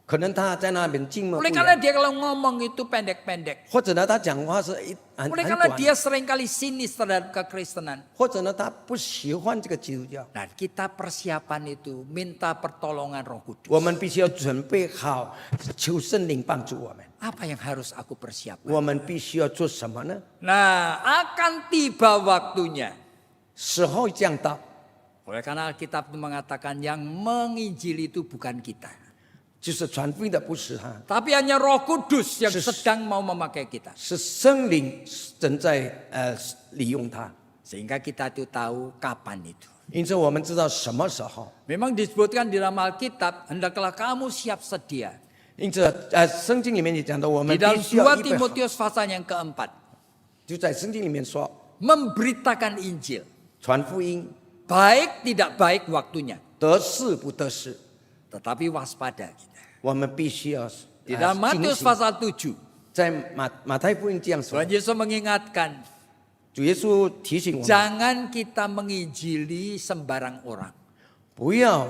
可能他在那边静默不 Oleh karena 言， dia kalau ngomong itu pendek-pendek. 或者呢他讲话是很 Oleh 很 karena 短， dia seringkali sinis terhadap kekristenan. 或者呢他不喜欢这个基督教。 Dan kita persiapan itu minta pertolongan Roh Kudus. 我们必须要准备好，求圣灵帮助我们。 Apa yang harus aku persiapkan? 我们必须要做什么呢？ Nah, akan tiba waktunya. 时候将到， Oleh karena Alkitab itu mengatakan yang menginjili itu bukan kita. 就是传福音的不是他， Tapi hanya Roh Kudus yang Sis- sedang mau memakai kita. 是圣灵正在利用他。 Sehingga kita itu tahu kapan itu. 因此我们知道什么时候。 Memang disebutkan di dalam Alkitab, hendaklah kamu siap sedia. 因此圣经里面也讲到，我们 Di dalam 必须要 2 预备好。 Timotius pasal yang keempat. 就在圣经里面说， Memberitakan Injil. 传福音 Baik tidak baik waktunya. 得势不得势， Tetapi waspada kita. 我们必须要 Di dalam 警 Matius 醒。 pasal 7, 在马太福音这样说 Tuhan，Yesus mengingatkan, 主耶稣提醒我们， jangan kita menginjili sembarang orang 不要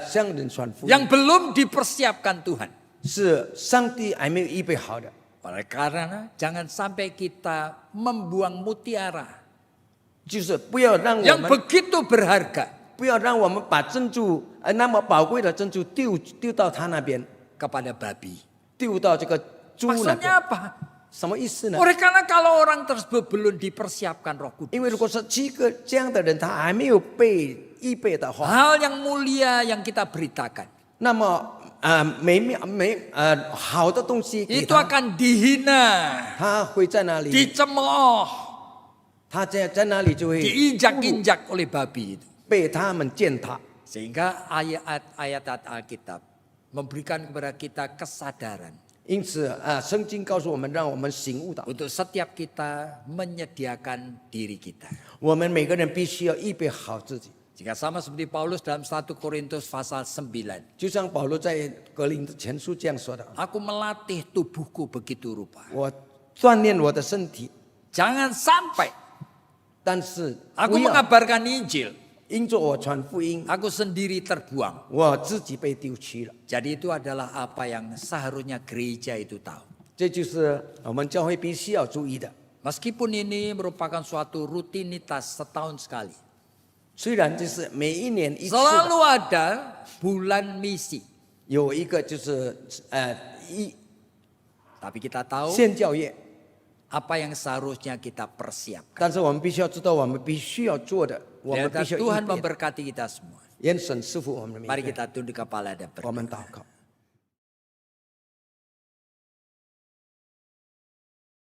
向人传福音， yang belum dipersiapkan Tuhan. 是上帝还没有预备好的。 Oleh karena jangan sampai kita membuang mutiara 就是不要让我 yang 们 begitu berharga 不要让我们把珍珠那么宝贵的珍珠丢到他那边， kepada babi. 丢到这个猪那边， Maksudnya apa? 什么意思呢？ Oleh karena kalau orang tersebut belum dipersiapkan Roh Kudus, 因为如果是这样的人，他还没有被预备的话， hal yang mulia yang kita beritakan 那么好的东西给 itu 他， akan dihina, 他会在那里， dicemooh, 他在那里就会 diinjak-injak oleh babi itu. 被他们践踏。 Sehingga ayat-ayat Alkitab memberikan kepada kita kesadaran 因此圣经告诉我们，让我们醒悟到， untuk setiap kita menyediakan diri kita. 我们每个人必须要预备好自己。 Jika sama seperti Paulus dalam 1 Korintus pasal 9. 就像保罗在格林前书这样说的： Aku melatih tubuhku begitu rupa. 我锻炼我的身体， Jangan sampai 但是 aku 不要 mengabarkan Injil, 因着我传福音， aku sendiri terbuang. 我自己被丢弃了。 Jadi itu adalah apa yang seharusnya gereja itu tahu. 这就是我们教会必须要注意的。 Meskipun ini merupakan suatu rutinitas setahun sekali. 虽然就是每一年一次的， Selalu ada bulan misi. 有一个就是Tapi kita tahu 宣教业， apa yang seharusnya kita persiapkan. 但是我们必须要知道，我们必须要做的，我们 Dan 必须要 Tuhan 预备的。 memberkati kita semua. 愿神赐福我们的每 Mari 一个人。 kita tunduk kepala dan 我们 berdoa. 祷告。